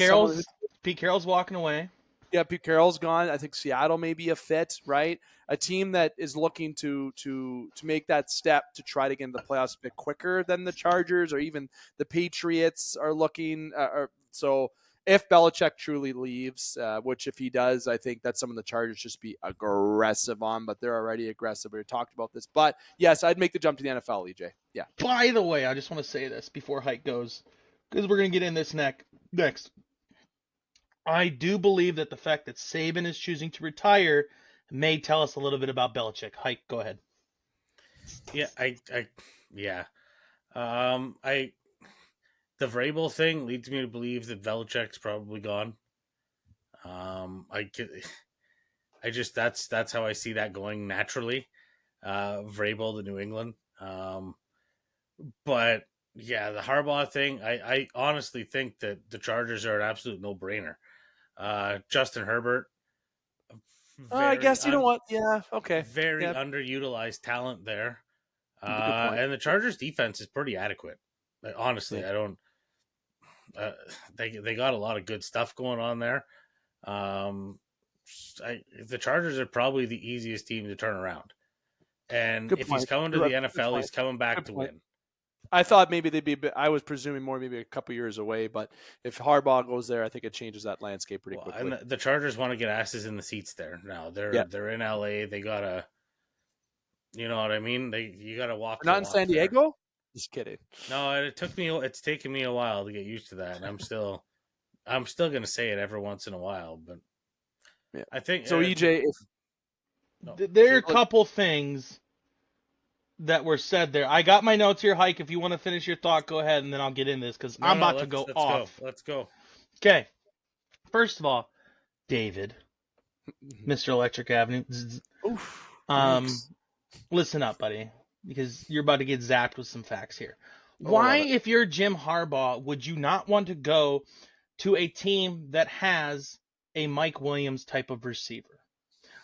Carroll's walking away. Yeah, Pete Carroll's gone. I think Seattle may be a fit, right? A team that is looking to make that step to try to get into the playoffs a bit quicker than the Chargers or even the Patriots are looking. So if Belichick truly leaves, which if he does, I think that's something the Chargers just be aggressive on, but they're already aggressive. We talked about this. But yes, I'd make the jump to the NFL, EJ. Yeah. By the way, I just want to say this before Hike goes, because we're going to get in this next. I do believe that the fact that Saban is choosing to retire may tell us a little bit about Belichick. Hike, go ahead. Yeah, the Vrabel thing leads me to believe that Belichick's probably gone. That's how I see that going naturally. Vrabel to New England. But yeah, the Harbaugh thing, I honestly think that the Chargers are an absolute no-brainer. Justin Herbert. I guess you know what? Yeah, okay. Very underutilized talent there. And the Chargers defense is pretty adequate. Honestly, I don't. They got a lot of good stuff going on there. The Chargers are probably the easiest team to turn around. And if he's coming to the NFL, he's coming back to win. I thought maybe they'd be. I was presuming maybe a couple years away, but if Harbaugh goes there, I think it changes that landscape pretty quickly. And the Chargers want to get asses in the seats there now. They're in LA. They gotta, you know what I mean. You gotta walk. Not in San Diego. There. Just kidding. No, it's taken me a while to get used to that, and I'm still gonna say it every once in a while, but yeah. I think so. EJ, there are a couple things that were said there. I got my notes here, Hike. If you want to finish your thought, go ahead, and then I'll get in this because I'm about to go off. Let's go. Okay. First of all, David, Mr. Electric Avenue. Oof, listen up, buddy, because you're about to get zapped with some facts here. Why, if you're Jim Harbaugh, would you not want to go to a team that has a Mike Williams type of receiver?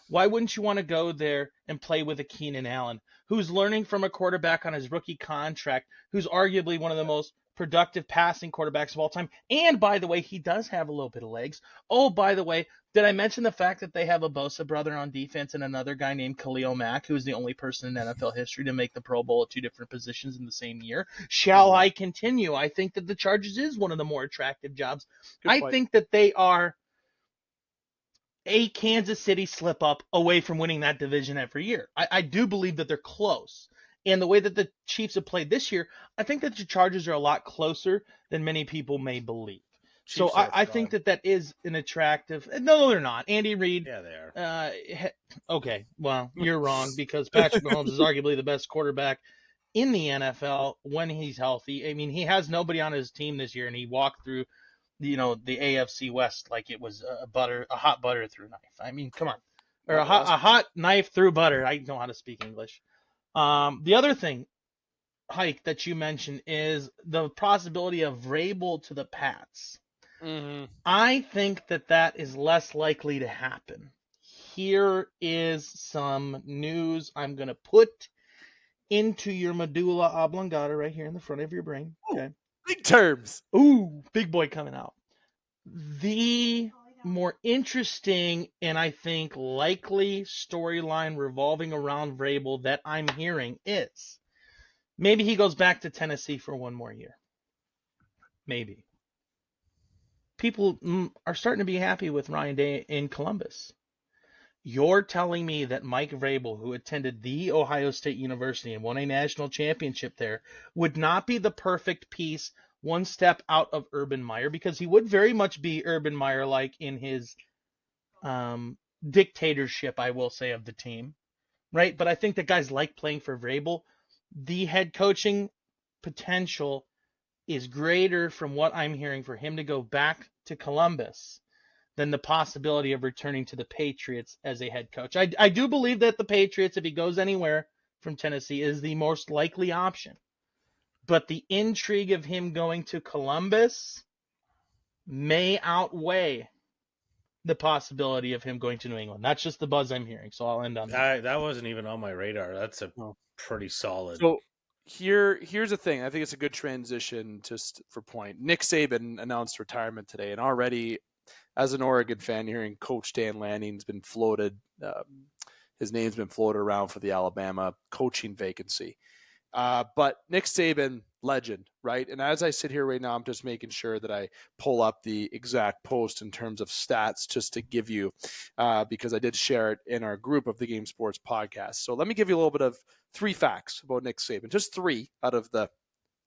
Why wouldn't you want to go there and play with a Keenan Allen, who's learning from a quarterback on his rookie contract, who's arguably one of the most productive passing quarterbacks of all time? And by the way, he does have a little bit of legs. Oh, by the way, did I mention the fact that they have a Bosa brother on defense and another guy named Khalil Mack, who's the only person in NFL history to make the Pro Bowl at two different positions in the same year? Shall I continue? I think that the Chargers is one of the more attractive jobs. I think that they are a Kansas City slip up away from winning that division every year. I do believe that they're close. And the way that the Chiefs have played this year, I think that the Chargers are a lot closer than many people may believe. So Chiefs are I think that is an attractive. No, they're not. Andy Reid. Yeah, they are. Okay, well, you're wrong because Patrick Mahomes is arguably the best quarterback in the NFL when he's healthy. I mean, he has nobody on his team this year, and he walked through, the AFC West like it was a hot butter through knife. I mean, come on, or a hot knife through butter. I know how to speak English. The other thing, Hike, that you mentioned is the possibility of Vrabel to the Pats. Mm-hmm. I think that is less likely to happen. Here is some news I'm going to put into your medulla oblongata right here in the front of your brain. Okay. Big terms. Ooh, big boy coming out. The more interesting and I think likely storyline revolving around Vrabel that I'm hearing is maybe he goes back to Tennessee for one more year. Maybe. People are starting to be happy with Ryan Day in Columbus. You're telling me that Mike Vrabel, who attended the Ohio State University and won a national championship there, would not be the perfect piece one step out of Urban Meyer, because he would very much be Urban Meyer-like in his dictatorship, I will say, of the team, right? But I think that guys like playing for Vrabel. The head coaching potential is greater from what I'm hearing for him to go back to Columbus than the possibility of returning to the Patriots as a head coach. I do believe that the Patriots, if he goes anywhere from Tennessee, is the most likely option. But the intrigue of him going to Columbus may outweigh the possibility of him going to New England. That's just the buzz I'm hearing, so I'll end on that. That wasn't even on my radar. That's a pretty solid. So here's the thing. I think it's a good transition just for point. Nick Saban announced retirement today, and already as an Oregon fan, hearing Coach Dan Lanning's been floated. His name's been floated around for the Alabama coaching vacancy. But Nick Saban, legend, right? And as I sit here right now, I'm just making sure that I pull up the exact post in terms of stats just to give you, because I did share it in our group of the Game Sports podcast. So let me give you a little bit of 3 facts about Nick Saban, just 3 out of the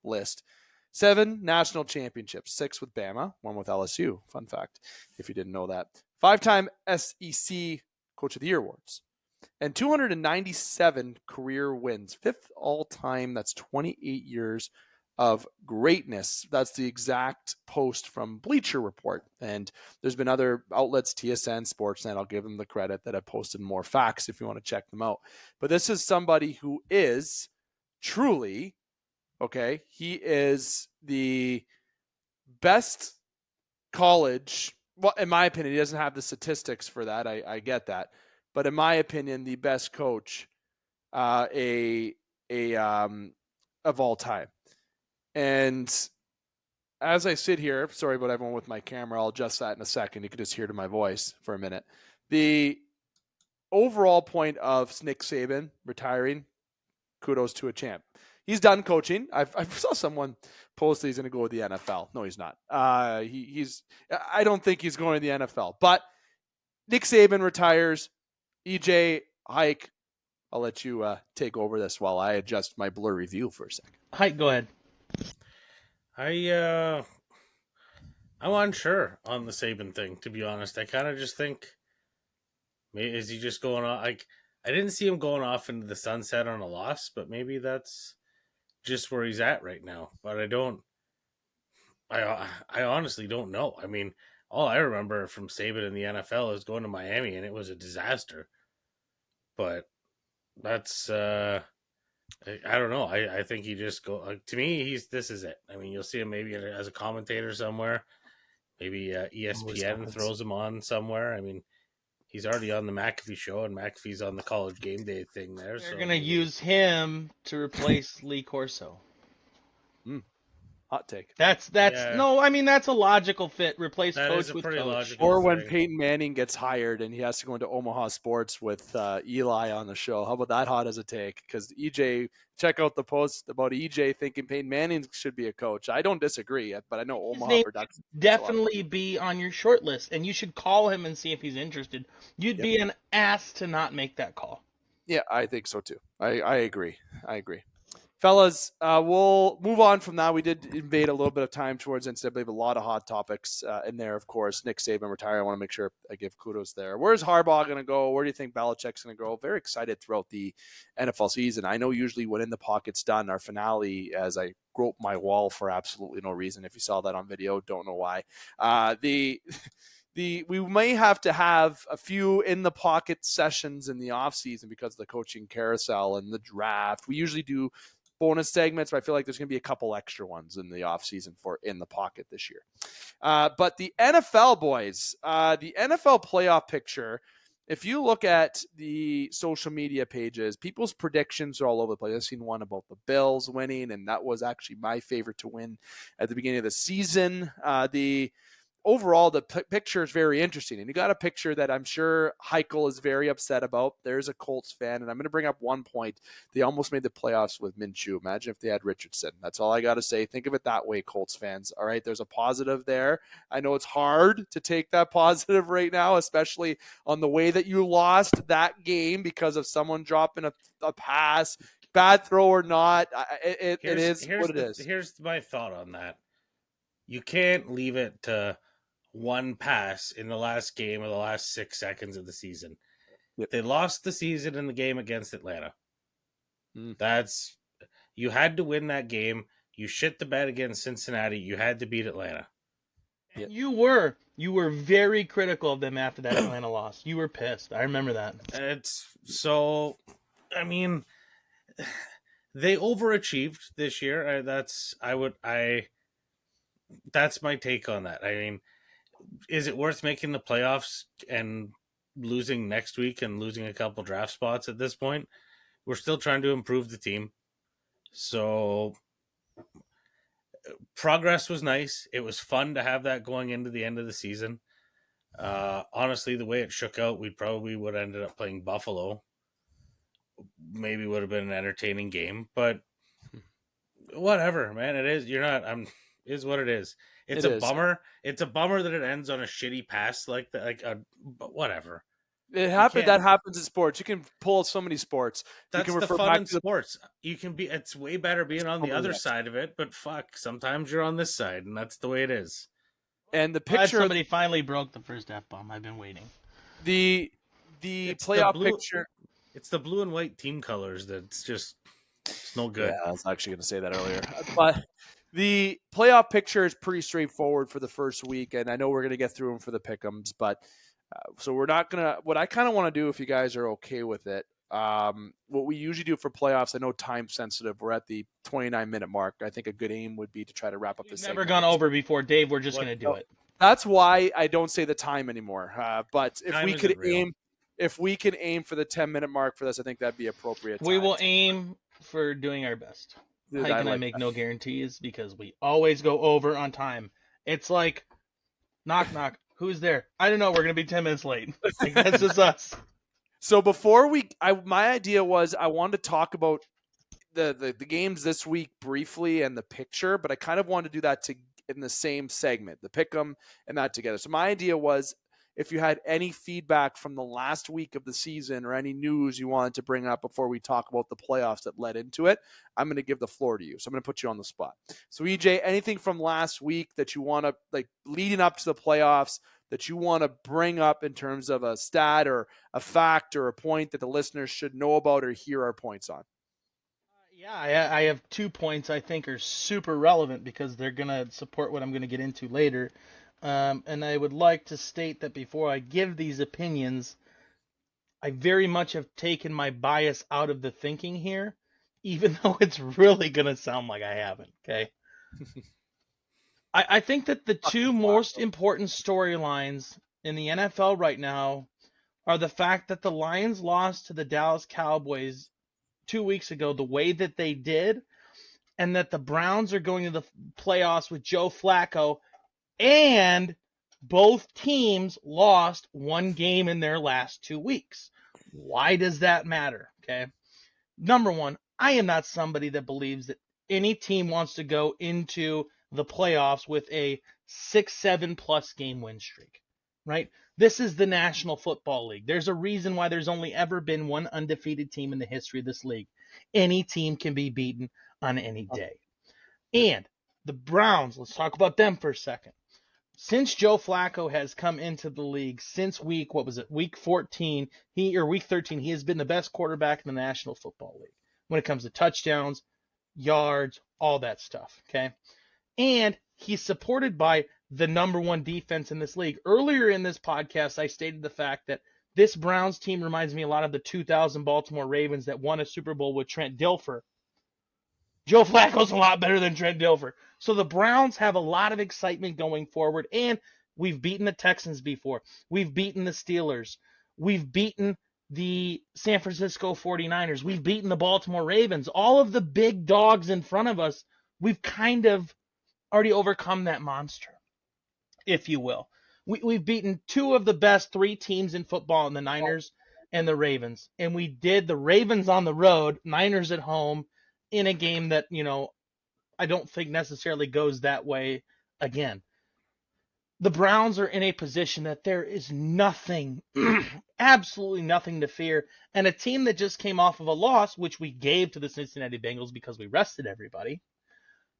list. 7 national championships, 6 with Bama, 1 with LSU. Fun fact, if you didn't know that. 5-time SEC Coach of the Year awards. And 297 career wins, 5th all-time. That's 28 years of greatness. That's the exact post from Bleacher Report. And there's been other outlets, TSN, Sportsnet, I'll give them the credit, that have posted more facts if you want to check them out. But this is somebody who is truly, okay, he is the best college, well, in my opinion, he doesn't have the statistics for that. I get that. But in my opinion, the best coach of all time. And as I sit here, sorry about everyone with my camera, I'll adjust that in a second. You can just hear to my voice for a minute. The overall point of Nick Saban retiring, kudos to a champ. He's done coaching. I saw someone post that he's going to go with the NFL. No, he's not. I don't think he's going to the NFL. But Nick Saban retires. E.J, Hike, I'll let you take over this while I adjust my blurry view for a second. Hike, go ahead. I'm unsure on the Saban thing, to be honest. I kind of just think, is he just going on? I didn't see him going off into the sunset on a loss, but maybe that's just where he's at right now. But I honestly don't know. I mean, all I remember from Saban in the NFL is going to Miami, and it was a disaster. But that's I don't know. I think he just go. To me, this is it. I mean, you'll see him maybe as a commentator somewhere. Maybe ESPN throws him on somewhere. I mean, he's already on the McAfee show, and McAfee's on the College Game Day thing there. They're going to use him to replace Lee Corso. Hot take. That's no, I mean, that's a logical fit. Replace that coach is a with pretty coach. logical Or when thing. Peyton Manning gets hired and he has to go into Omaha Sports with Eli on the show. How about that hot as a take? Because EJ, check out the post about EJ thinking Peyton Manning should be a coach. I don't disagree, but I know Omaha Production definitely be on your short list, and you should call him and see if he's interested. You'd be an ass to not make that call. Yeah, I think so too. I agree. Fellas, we'll move on from that. We did invade a little bit of time towards NCAA, but a lot of hot topics in there, of course. Nick Saban retired. I want to make sure I give kudos there. Where's Harbaugh going to go? Where do you think Belichick's going to go? Very excited throughout the NFL season. I know usually when In the Pocket's done, our finale, as I grope my wall for absolutely no reason. If you saw that on video, don't know why. We may have to have a few in the pocket sessions in the off season because of the coaching carousel and the draft. We usually do bonus segments, but I feel like there's going to be a couple extra ones in the off season for in the pocket this year. But the NFL boys, the NFL playoff picture, if you look at the social media pages, people's predictions are all over the place. I've seen one about the Bills winning, and that was actually my favorite to win at the beginning of the season. Overall, the picture is very interesting. And you got a picture that I'm sure Heichel is very upset about. There's a Colts fan. And I'm going to bring up one point. They almost made the playoffs with Minshew. Imagine if they had Richardson. That's all I got to say. Think of it that way, Colts fans. All right, there's a positive there. I know it's hard to take that positive right now, especially on the way that you lost that game because of someone dropping a pass. Bad throw or not, it is what it is. Here's my thought on that. You can't leave it to one pass in the last game of the last 6 seconds of the season. Yep. They lost the season in the game against Atlanta. You had to win that game. You shit the bed against Cincinnati. You had to beat Atlanta. Yep. You were very critical of them after that Atlanta loss. You were pissed. I remember that. They overachieved this year. That's my take on that. I mean, is it worth making the playoffs and losing next week and losing a couple draft spots at this point? We're still trying to improve the team. So progress was nice. It was fun to have that going into the end of the season. Honestly, the way it shook out, we probably would have ended up playing Buffalo. Maybe would have been an entertaining game, but whatever, man. It is. Is what it is. It's a bummer. It's a bummer that it ends on a shitty pass like that. But whatever. It happens. That happens in sports. You can pull so many sports. That's the fun in sports. You can be. It's way better being on the other side of it. But fuck, sometimes you're on this side, and that's the way it is. And the picture. Somebody finally broke the first F-bomb. I've been waiting. The playoff picture. It's the blue and white team colors that's just it's no good. Yeah, I was actually going to say that earlier, but. The playoff picture is pretty straightforward for the first week, and I know we're going to get through them for the pick'ems, but so we're not going to – what I kind of want to do, if you guys are okay with it, what we usually do for playoffs, I know time sensitive. We're at the 29-minute mark. I think a good aim would be to try to wrap up this segment. Never gone over before, Dave. We're just going to do it. That's why I don't say the time anymore. But if time we could aim – if we can aim for the 10-minute mark for this, I think that'd be appropriate. We will aim for doing our best. How can I make no guarantees? Because we always go over on time. It's like, knock, knock. Who's there? I don't know. We're going to be 10 minutes late. Like, that's just us. So before my idea was I wanted to talk about the games this week briefly and the picture, but I kind of wanted to do that in the same segment, the pick'em and that together. So my idea was, if you had any feedback from the last week of the season or any news you wanted to bring up before we talk about the playoffs that led into it, I'm going to give the floor to you. So I'm going to put you on the spot. So EJ, anything from last week that you want to, like, leading up to the playoffs, that you want to bring up in terms of a stat or a fact or a point that the listeners should know about or hear our points on? Yeah, I have 2 points I think are super relevant because they're going to support what I'm going to get into later. And I would like to state that before I give these opinions, I very much have taken my bias out of the thinking here, even though it's really going to sound like I haven't, okay? I think that the two most important storylines in the NFL right now are the fact that the Lions lost to the Dallas Cowboys 2 weeks ago the way that they did, and that the Browns are going to the playoffs with Joe Flacco, and both teams lost one game in their last 2 weeks. Why does that matter? Okay. Number one, I am not somebody that believes that any team wants to go into the playoffs with a 6-7 plus game win streak, right? This is the National Football League. There's a reason why there's only ever been one undefeated team in the history of this league. Any team can be beaten on any day. And the Browns, let's talk about them for a second. Since Joe Flacco has come into the league, since week 14, week 13, he has been the best quarterback in the National Football League when it comes to touchdowns, yards, all that stuff, okay? And he's supported by the number one defense in this league. Earlier in this podcast, I stated the fact that this Browns team reminds me a lot of the 2000 Baltimore Ravens that won a Super Bowl with Trent Dilfer. Joe Flacco's a lot better than Trent Dilfer. So the Browns have a lot of excitement going forward, and we've beaten the Texans before. We've beaten the Steelers. We've beaten the San Francisco 49ers. We've beaten the Baltimore Ravens. All of the big dogs in front of us, we've kind of already overcome that monster, if you will. We've beaten two of the best three teams in football in the Niners and the Ravens. And we did the Ravens on the road, Niners at home, in a game that, I don't think necessarily goes that way again. The Browns are in a position that there is nothing, absolutely nothing to fear. And a team that just came off of a loss, which we gave to the Cincinnati Bengals because we rested everybody,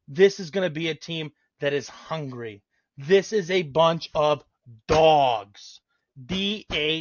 this is going to be a team that is hungry. This is a bunch of dogs. DAWGS,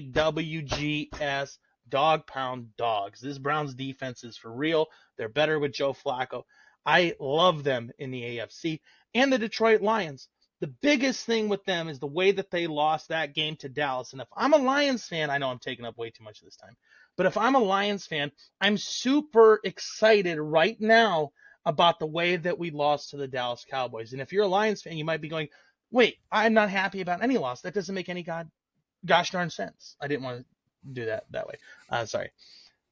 dog pound dogs. This Browns defense is for real. They're better with Joe Flacco. I love them in the AFC. And the Detroit Lions. The biggest thing with them is the way that they lost that game to Dallas. And if I'm a Lions fan, I know I'm taking up way too much of this time, but if I'm a Lions fan, I'm super excited right now about the way that we lost to the Dallas Cowboys. And if you're a Lions fan, you might be going, wait, I'm not happy about any loss. That doesn't make any gosh darn sense. I didn't want to do that way. Sorry.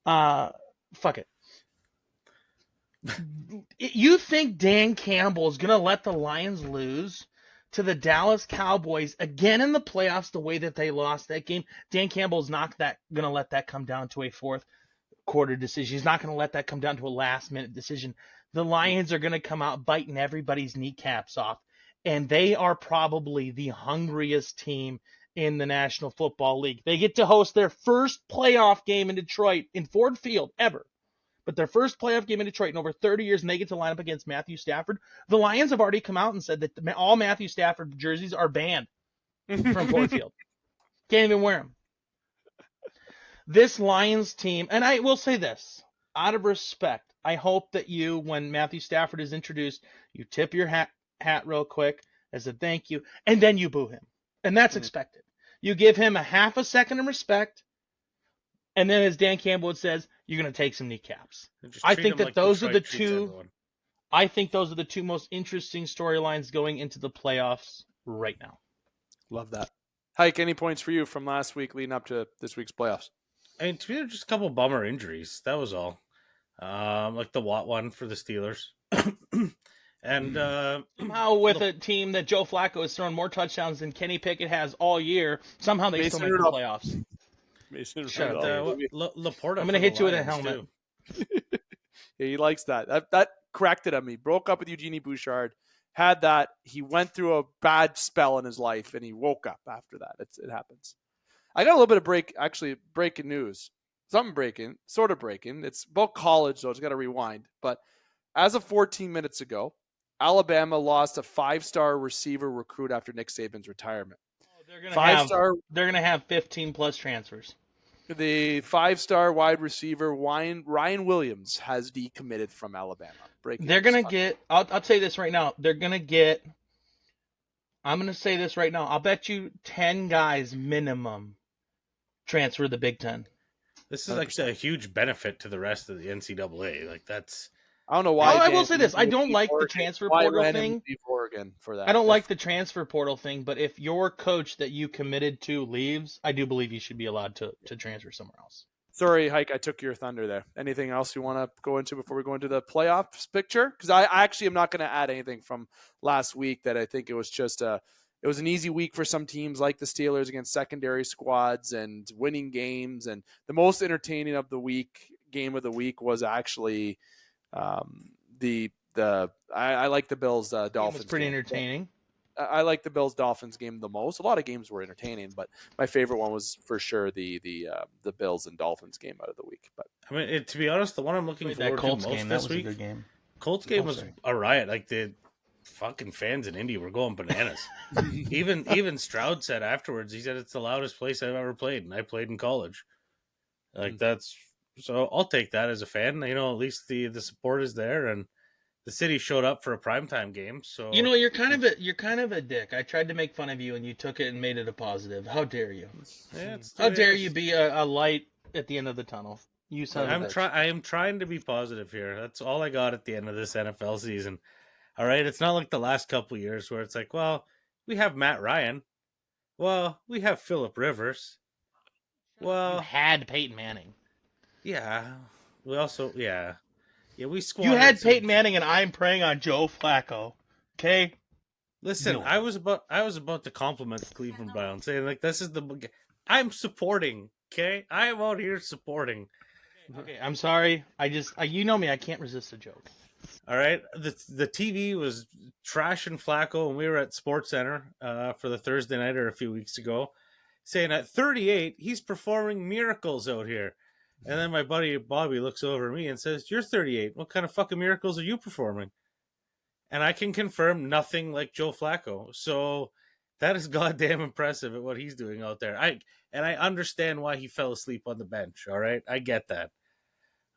Fuck it. You think Dan Campbell is going to let the Lions lose to the Dallas Cowboys again in the playoffs the way that they lost that game? Dan Campbell's not going to let that come down to a fourth quarter decision. He's not going to let that come down to a last minute decision. The Lions are going to come out biting everybody's kneecaps off, and they are probably the hungriest team in the National Football League. They get to host their first playoff game in Detroit in Ford Field ever. But their first playoff game in Detroit in over 30 years, and they get to line up against Matthew Stafford. The Lions have already come out and said that all Matthew Stafford jerseys are banned from Ford Field. Can't even wear them. This Lions team, and I will say this, out of respect, I hope that you, when Matthew Stafford is introduced, you tip your hat real quick as a thank you, and then you boo him. And that's expected. You give him a half a second of respect, and then as Dan Campbell says, you're going to take some kneecaps. I think that those are the two. I think those are the two most interesting storylines going into the playoffs right now. Love that. Hike, any points for you from last week leading up to this week's playoffs? I mean, to me, just a couple bummer injuries. That was all. Like the Watt one for the Steelers. And somehow with a team that Joe Flacco has thrown more touchdowns than Kenny Pickett has all year, somehow they still make the playoffs. Laporta. I'm going to hit you with a helmet. Yeah, he likes that. That cracked it on me. Broke up with Eugenie Bouchard. Had that. He went through a bad spell in his life, and he woke up after that. It happens. I got a little bit of breaking news. Something breaking, sort of breaking. It's about college, though. It's got to rewind. But as of 14 minutes ago, Alabama lost a 5-star receiver recruit after Nick Saban's retirement. They're going to have 15-plus transfers. The 5-star wide receiver Ryan Williams has decommitted from Alabama. They're going to get. I'll say this right now. They're going to get. I'm going to say this right now. I'll bet you 10 guys minimum transfer to the Big Ten. This is 100%. Like a huge benefit to the rest of the NCAA. Like that's. I don't know why. I will say this. I don't like the transfer portal thing. Oregon for that. I don't like the transfer portal thing, but if your coach that you committed to leaves, I do believe you should be allowed to transfer somewhere else. Sorry, Hike, I took your thunder there. Anything else you want to go into before we go into the playoffs picture? Because I actually am not going to add anything from last week. That I think it was just it was an easy week for some teams like the Steelers against secondary squads and winning games. And the most entertaining of the week, game of the week, was actually I like the Bills Dolphins. It was pretty entertaining. I like the Bills Dolphins game the most. A lot of games were entertaining, but my favorite one was for sure the Bills and Dolphins game out of the week. But I mean, to be honest, the one I'm looking forward to most game, this week, Colts game was a riot. Like the fucking fans in Indy were going bananas. even Stroud said afterwards, he said it's the loudest place I've ever played, and I played in college. Like that's so I'll take that as a fan. You know, at least the support is there, and the city showed up for a primetime game. So you know, you're kind of a dick. I tried to make fun of you, and you took it and made it a positive. How dare you? Yeah, how dare you be a light at the end of the tunnel? You son of a bitch. I am trying to be positive here. That's all I got at the end of this NFL season. All right, it's not like the last couple of years where it's like, well, we have Matt Ryan. Well, we have Phillip Rivers. Well, you had Peyton Manning. Yeah. We also, yeah, we squandered. You had Peyton Manning, and I'm preying on Joe Flacco. Okay. Listen, I was about to compliment the Cleveland Browns, saying like this is I'm supporting. Okay, I am out here supporting. Okay, I'm sorry. You know me. I can't resist a joke. All right, the TV was trashing Flacco, and we were at Sports Center for the Thursday nighter a few weeks ago, saying at 38 he's performing miracles out here. And then my buddy Bobby looks over at me and says, "You're 38. What kind of fucking miracles are you performing?" And I can confirm nothing like Joe Flacco. So that is goddamn impressive at what he's doing out there. I understand why he fell asleep on the bench. All right, I get that.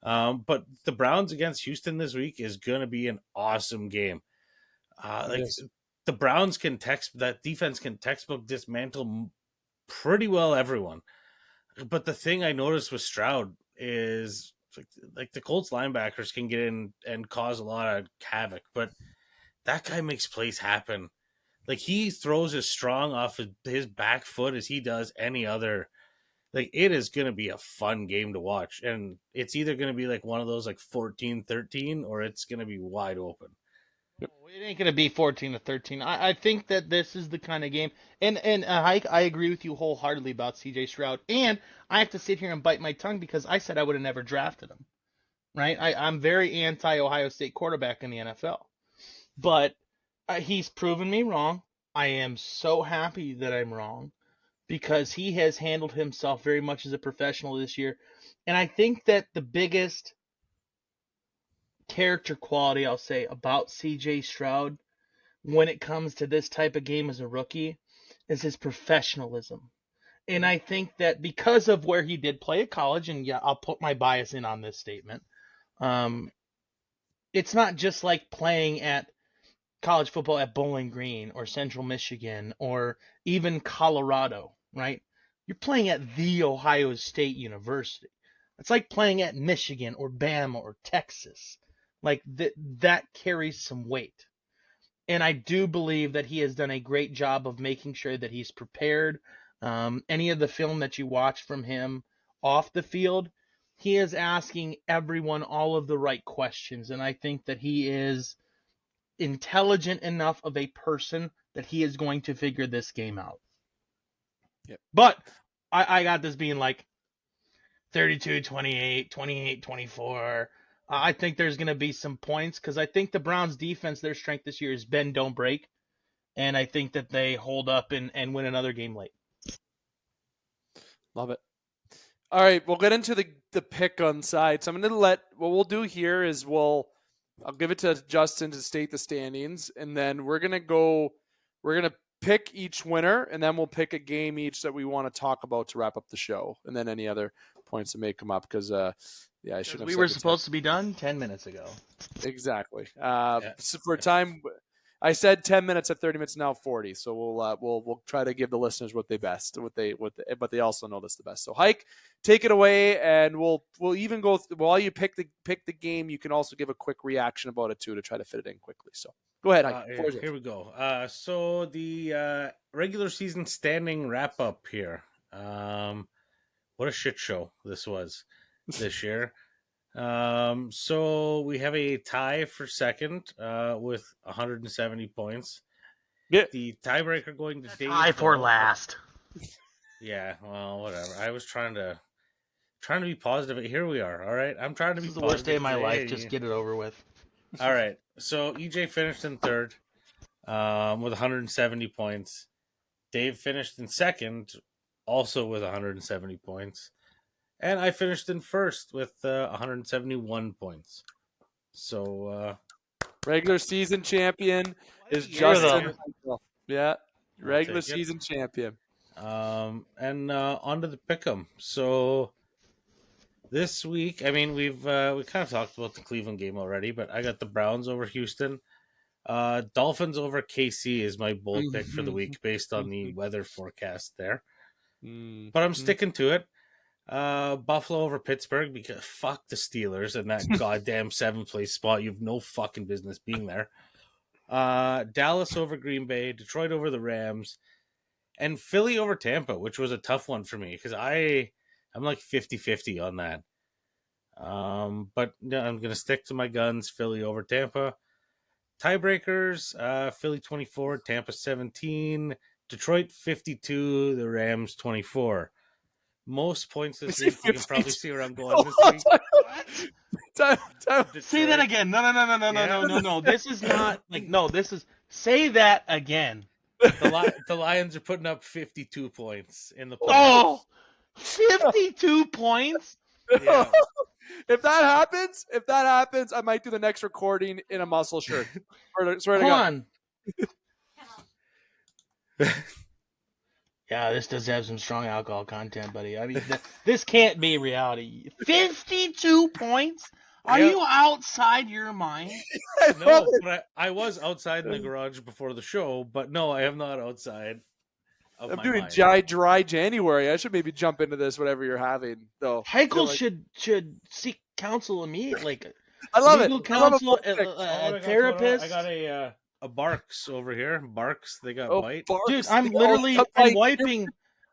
But the Browns against Houston this week is going to be an awesome game. The Browns that defense can textbook dismantle pretty well everyone. But the thing I noticed with Stroud is like the Colts linebackers can get in and cause a lot of havoc, but that guy makes plays happen. Like he throws as strong off of his back foot as he does any other. Like it is going to be a fun game to watch, and it's either going to be like one of those like 14-13 or it's going to be wide open. It ain't going to be 14-13. I think that this is the kind of game, and I agree with you wholeheartedly about C.J. Stroud, and I have to sit here and bite my tongue because I said I would have never drafted him, right? I'm very anti-Ohio State quarterback in the NFL, but he's proven me wrong. I am so happy that I'm wrong because he has handled himself very much as a professional this year, and I think that the biggest character quality I'll say about CJ Stroud when it comes to this type of game as a rookie is his professionalism. And I think that because of where he did play at college, and yeah, I'll put my bias in on this statement, it's not just like playing at college football at Bowling Green or Central Michigan or even Colorado, right? You're playing at the Ohio State University. It's like playing at Michigan or Bama or Texas. Like that carries some weight. And I do believe that he has done a great job of making sure that he's prepared. Any of the film that you watch from him off the field, he is asking everyone all of the right questions. And I think that he is intelligent enough of a person that he is going to figure this game out. Yep. But I got this being like 32-28, 28-24. I think there's going to be some points because I think the Browns defense, their strength this year is bend, don't break. And I think that they hold up and win another game late. Love it. All right, we'll get into the pick on side. So I'm going to what we'll do here is I'll give it to Justin to state the standings, and then we're going to pick each winner, and then we'll pick a game each that we want to talk about to wrap up the show, and then any other points that may come up because I should have. We were supposed to be done 10 minutes ago. Exactly. So for time, I said 10 minutes at 30 minutes, now 40. So we'll try to give the listeners what but they also know this the best. So Hike, take it away, and we'll even go while you pick the game. You can also give a quick reaction about it too to try to fit it in quickly. So go ahead, Hike. Here we go. So the regular season standing wrap up here. What a shit show this was this year. So we have a tie for second with 170 points. Yeah. The tiebreaker going to Dave. Tie for last. Yeah, well, whatever. I was trying to be positive. Here we are. All right, I'm trying to be. This is the worst day of my life. Just get it over with. All right. So EJ finished in third, with 170 points. Dave finished in second, also with 170 points. And I finished in first with 171 points. So Regular season champion is year, Justin. though. Yeah, I'll regular take it. season champion. And on to the pick'em. So this week, I mean, we kind of talked about the Cleveland game already, but I got the Browns over Houston. Dolphins over KC is my bold pick for the week based on the weather forecast there. But I'm sticking to it. Buffalo over Pittsburgh because fuck the Steelers and that goddamn 7th place spot. You have no fucking business being there. Dallas over Green Bay, Detroit over the Rams, and Philly over Tampa, which was a tough one for me because I'm like 50-50 on that. But yeah, I'm gonna stick to my guns. Philly over Tampa. Tiebreakers: Philly 24, Tampa 17, Detroit 52, the Rams 24. Most points this week. You can probably see where I'm going this week. Say that again. No. This is not like no. This is say that again. The Lions are putting up 52 points in the playoffs. Oh, 52 points. Yeah. If that happens, I might do the next recording in a muscle shirt. Swear to Hold God. on. Yeah, this does have some strong alcohol content, buddy. I mean, this can't be reality. 52 points? Are you outside your mind? No, but I was outside in the garage before the show, but no, I am not outside. I'm doing dry January. I should maybe jump into this, whatever you're having, though. Heichel should seek counsel immediately. Like, I love legal it. counsel, a therapist. I got a Barks over here. Barks, they got bite. Barks. Dude,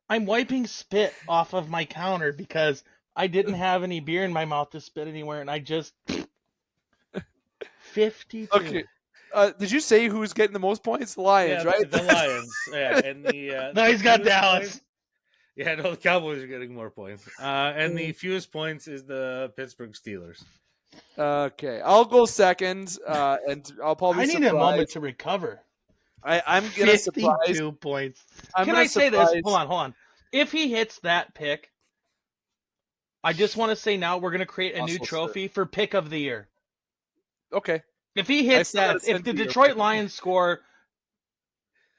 I'm wiping spit off of my counter because I didn't have any beer in my mouth to spit anywhere, and I just 52. Okay. Did you say who's getting the most points? The Lions, right? The Lions. Yeah, and the no, he's got Dallas. Points, yeah, no, the Cowboys are getting more points. And the fewest points is the Pittsburgh Steelers. Okay, I'll go second, and I'll probably. I need a moment to recover. I'm gonna 52 points. Can I say this? Hold on. If he hits that pick, I just want to say now we're gonna create a new trophy for pick of the year. Okay. If he hits that, if the Detroit Lions score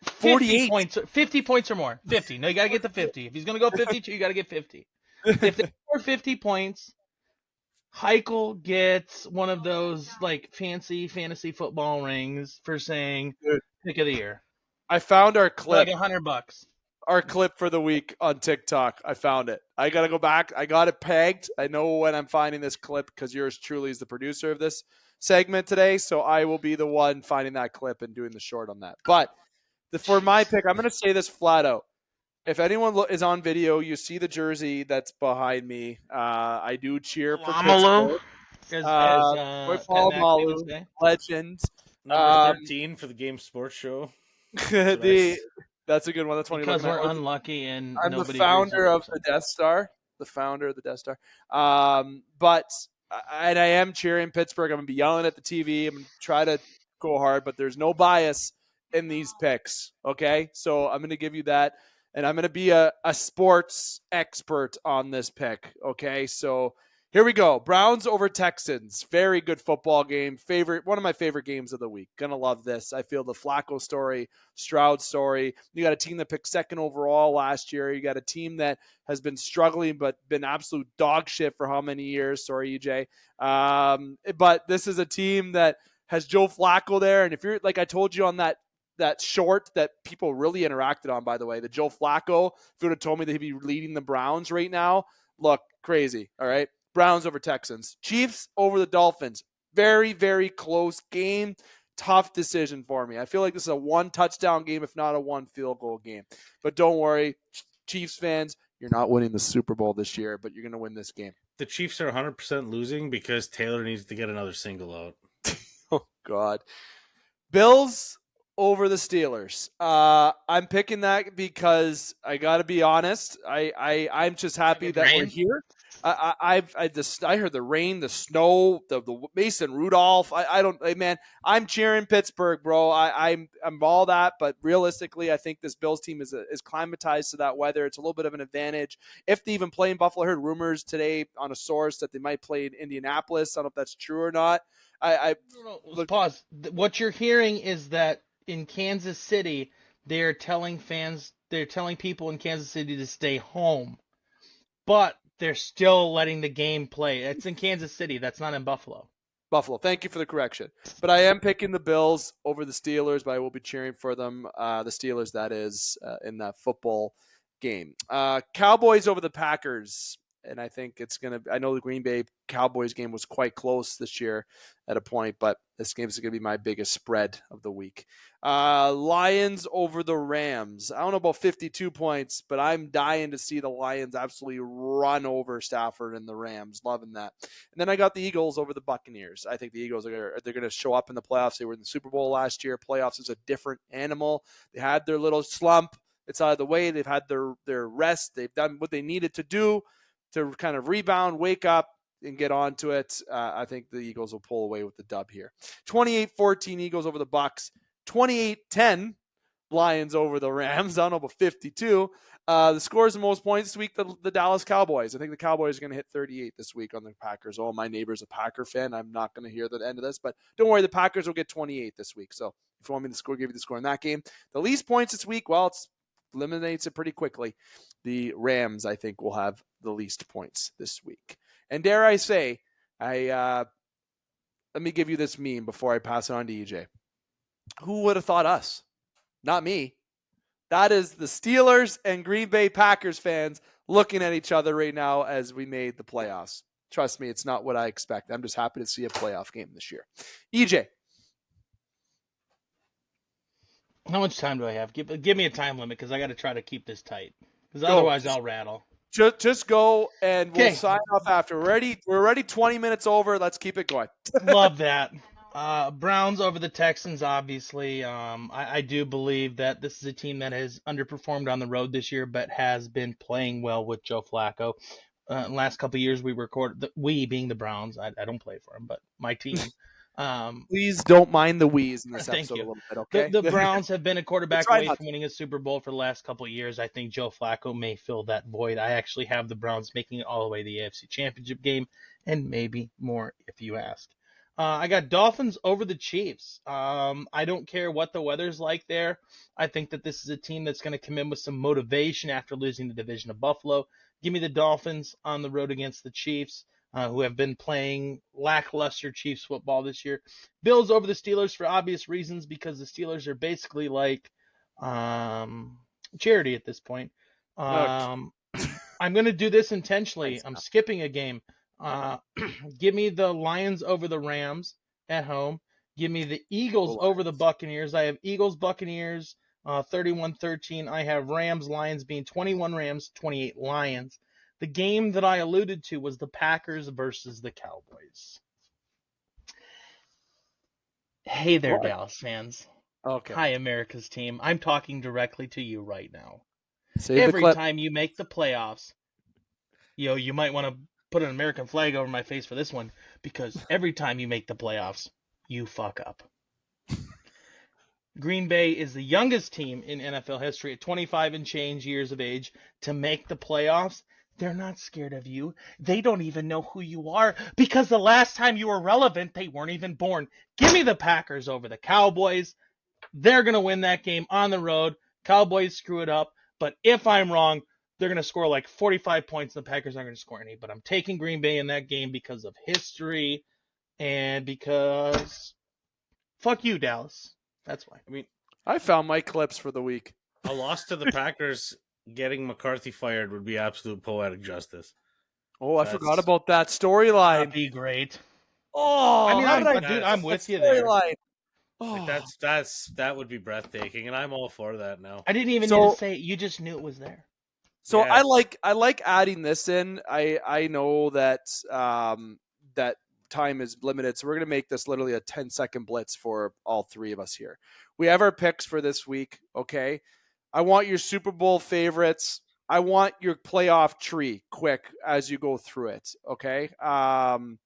50 points or more, 50. No, you got to get the 50. If he's going to go 52, you got to get 50. If they score 50 points, Heichel gets one of those like fancy fantasy football rings for saying pick of the year. I found our clip. Like $100. Our clip for the week on TikTok. I found it. I got to go back. I got it pegged. I know when I'm finding this clip because yours truly is the producer of this segment today, so I will be the one finding that clip and doing the short on that. But for my pick, I'm going to say this flat out. If anyone is on video, you see the jersey that's behind me. I do cheer for Pittsburgh. Legend. Number 13 for the Game Sports Show. That's a good one. That's one because we're unlucky and I'm the founder of the Death Star. But and I am cheering Pittsburgh. I'm going to be yelling at the TV. I'm going to try to go hard, but there's no bias in these picks, okay? So I'm going to give you that, and I'm going to be a sports expert on this pick, okay? So here we go. Browns over Texans. Very good football game. One of my favorite games of the week. Gonna love this. I feel the Flacco story, Stroud story. You got a team that picked second overall last year. You got a team that has been struggling but been absolute dog shit for how many years? Sorry, EJ. But this is a team that has Joe Flacco there. And if you're like I told you on that short that people really interacted on, by the way, the Joe Flacco, if you would have told me that he'd be leading the Browns right now, look, crazy. All right. Browns over Texans. Chiefs over the Dolphins. Very, very close game. Tough decision for me. I feel like this is a one touchdown game, if not a one field goal game. But don't worry, Chiefs fans, you're not winning the Super Bowl this year, but you're going to win this game. The Chiefs are 100% losing because Taylor needs to get another single out. Oh, God. Bills over the Steelers. I'm picking that because I got to be honest. I'm just happy that we're here. I heard the rain, the snow, the Mason Rudolph. Man, I'm cheering Pittsburgh, bro. I'm all that, but realistically, I think this Bills team is climatized to that weather. It's a little bit of an advantage. If they even play in Buffalo, I heard rumors today on a source that they might play in Indianapolis. I don't know if that's true or not. Let's pause. What you're hearing is that in Kansas City, they're telling people in Kansas City to stay home, but they're still letting the game play. It's in Kansas City. That's not in Buffalo. Buffalo. Thank you for the correction. But I am picking the Bills over the Steelers, but I will be cheering for them. The Steelers, that is, in that football game. Cowboys over the Packers. And I think I know the Green Bay Cowboys game was quite close this year at a point, but this game is going to be my biggest spread of the week. Lions over the Rams. I don't know about 52 points, but I'm dying to see the Lions absolutely run over Stafford and the Rams. Loving that. And then I got the Eagles over the Buccaneers. I think the Eagles they're going to show up in the playoffs. They were in the Super Bowl last year. Playoffs is a different animal. They had their little slump. It's out of the way. They've had their rest. They've done what they needed to do to kind of rebound, wake up, and get onto it. I think the Eagles will pull away with the dub here. 28-14 Eagles over the Bucks. 28-10 Lions over the Rams. I don't know about 52. The scores the most points this week, the Dallas Cowboys. I think the Cowboys are going to hit 38 this week on the Packers. Oh, my neighbor's a Packer fan. I'm not going to hear the end of this, but don't worry, the Packers will get give you the score in that game. The least points this week, well, it eliminates it pretty quickly. The Rams, I think, will have the least points this week. And dare I say, let me give you this meme before I pass it on to EJ. Who would have thought us? Not me. That is the Steelers and Green Bay Packers fans looking at each other right now as we made the playoffs. Trust me, it's not what I expect. I'm just happy to see a playoff game this year. EJ. How much time do I have? Give me a time limit because I got to try to keep this tight. Because otherwise I'll rattle. Just go, and we'll sign off after. We're already 20 minutes over. Let's keep it going. Love that. Browns over the Texans, obviously. I do believe that this is a team that has underperformed on the road this year, but has been playing well with Joe Flacco. In the last couple of years, we being the Browns. I don't play for them, but my team. Please don't mind the wheeze in this thank episode you. a little bit, okay? The Browns have been a quarterback away from winning a Super Bowl for the last couple of years. I think Joe Flacco may fill that void. I actually have the Browns making it all the way to the AFC Championship game, and maybe more if you ask. I got Dolphins over the Chiefs. I don't care what the weather's like there. I think that this is a team that's going to come in with some motivation after losing the division of Buffalo. Give me the Dolphins on the road against the Chiefs. Who have been playing lackluster Chiefs football this year. Bills over the Steelers for obvious reasons because the Steelers are basically like charity at this point. I'm going to do this intentionally. I'm skipping a game. Give me the Lions over the Rams at home. Give me the Eagles over the Buccaneers. I have Eagles, Buccaneers, 31-13. I have Rams, Lions being 21 Rams, 28 Lions. The game that I alluded to was the Packers versus the Cowboys. Hey there, Dallas fans. Okay. Hi, America's team. I'm talking directly to you right now. Save Every time you make the playoffs, you might want to put an American flag over my face for this one, because every time you make the playoffs, you fuck up. Green Bay is the youngest team in NFL history at 25 and change years of age to make the playoffs. They're not scared of you. They don't even know who you are because the last time you were relevant, they weren't even born. Give me the Packers over the Cowboys. They're going to win that game on the road. Cowboys screw it up. But if I'm wrong, they're going to score like 45 points and the Packers aren't going to score any. But I'm taking Green Bay in that game because of history and because fuck you, Dallas. That's why. I mean, I found my clips for the week. A loss to the Packers getting McCarthy fired would be absolute poetic justice. Oh, I forgot about that storyline. That'd be great. Oh, I'm with you there. Oh. Like that would be breathtaking, and I'm all for that now. I didn't even need to say it. You just knew it was there. So yeah. I like adding this in. I know that that time is limited, so we're gonna make this literally a 10-second blitz for all three of us here. We have our picks for this week. Okay, I want your Super Bowl favorites. I want your playoff tree quick as you go through it. Okay. I'm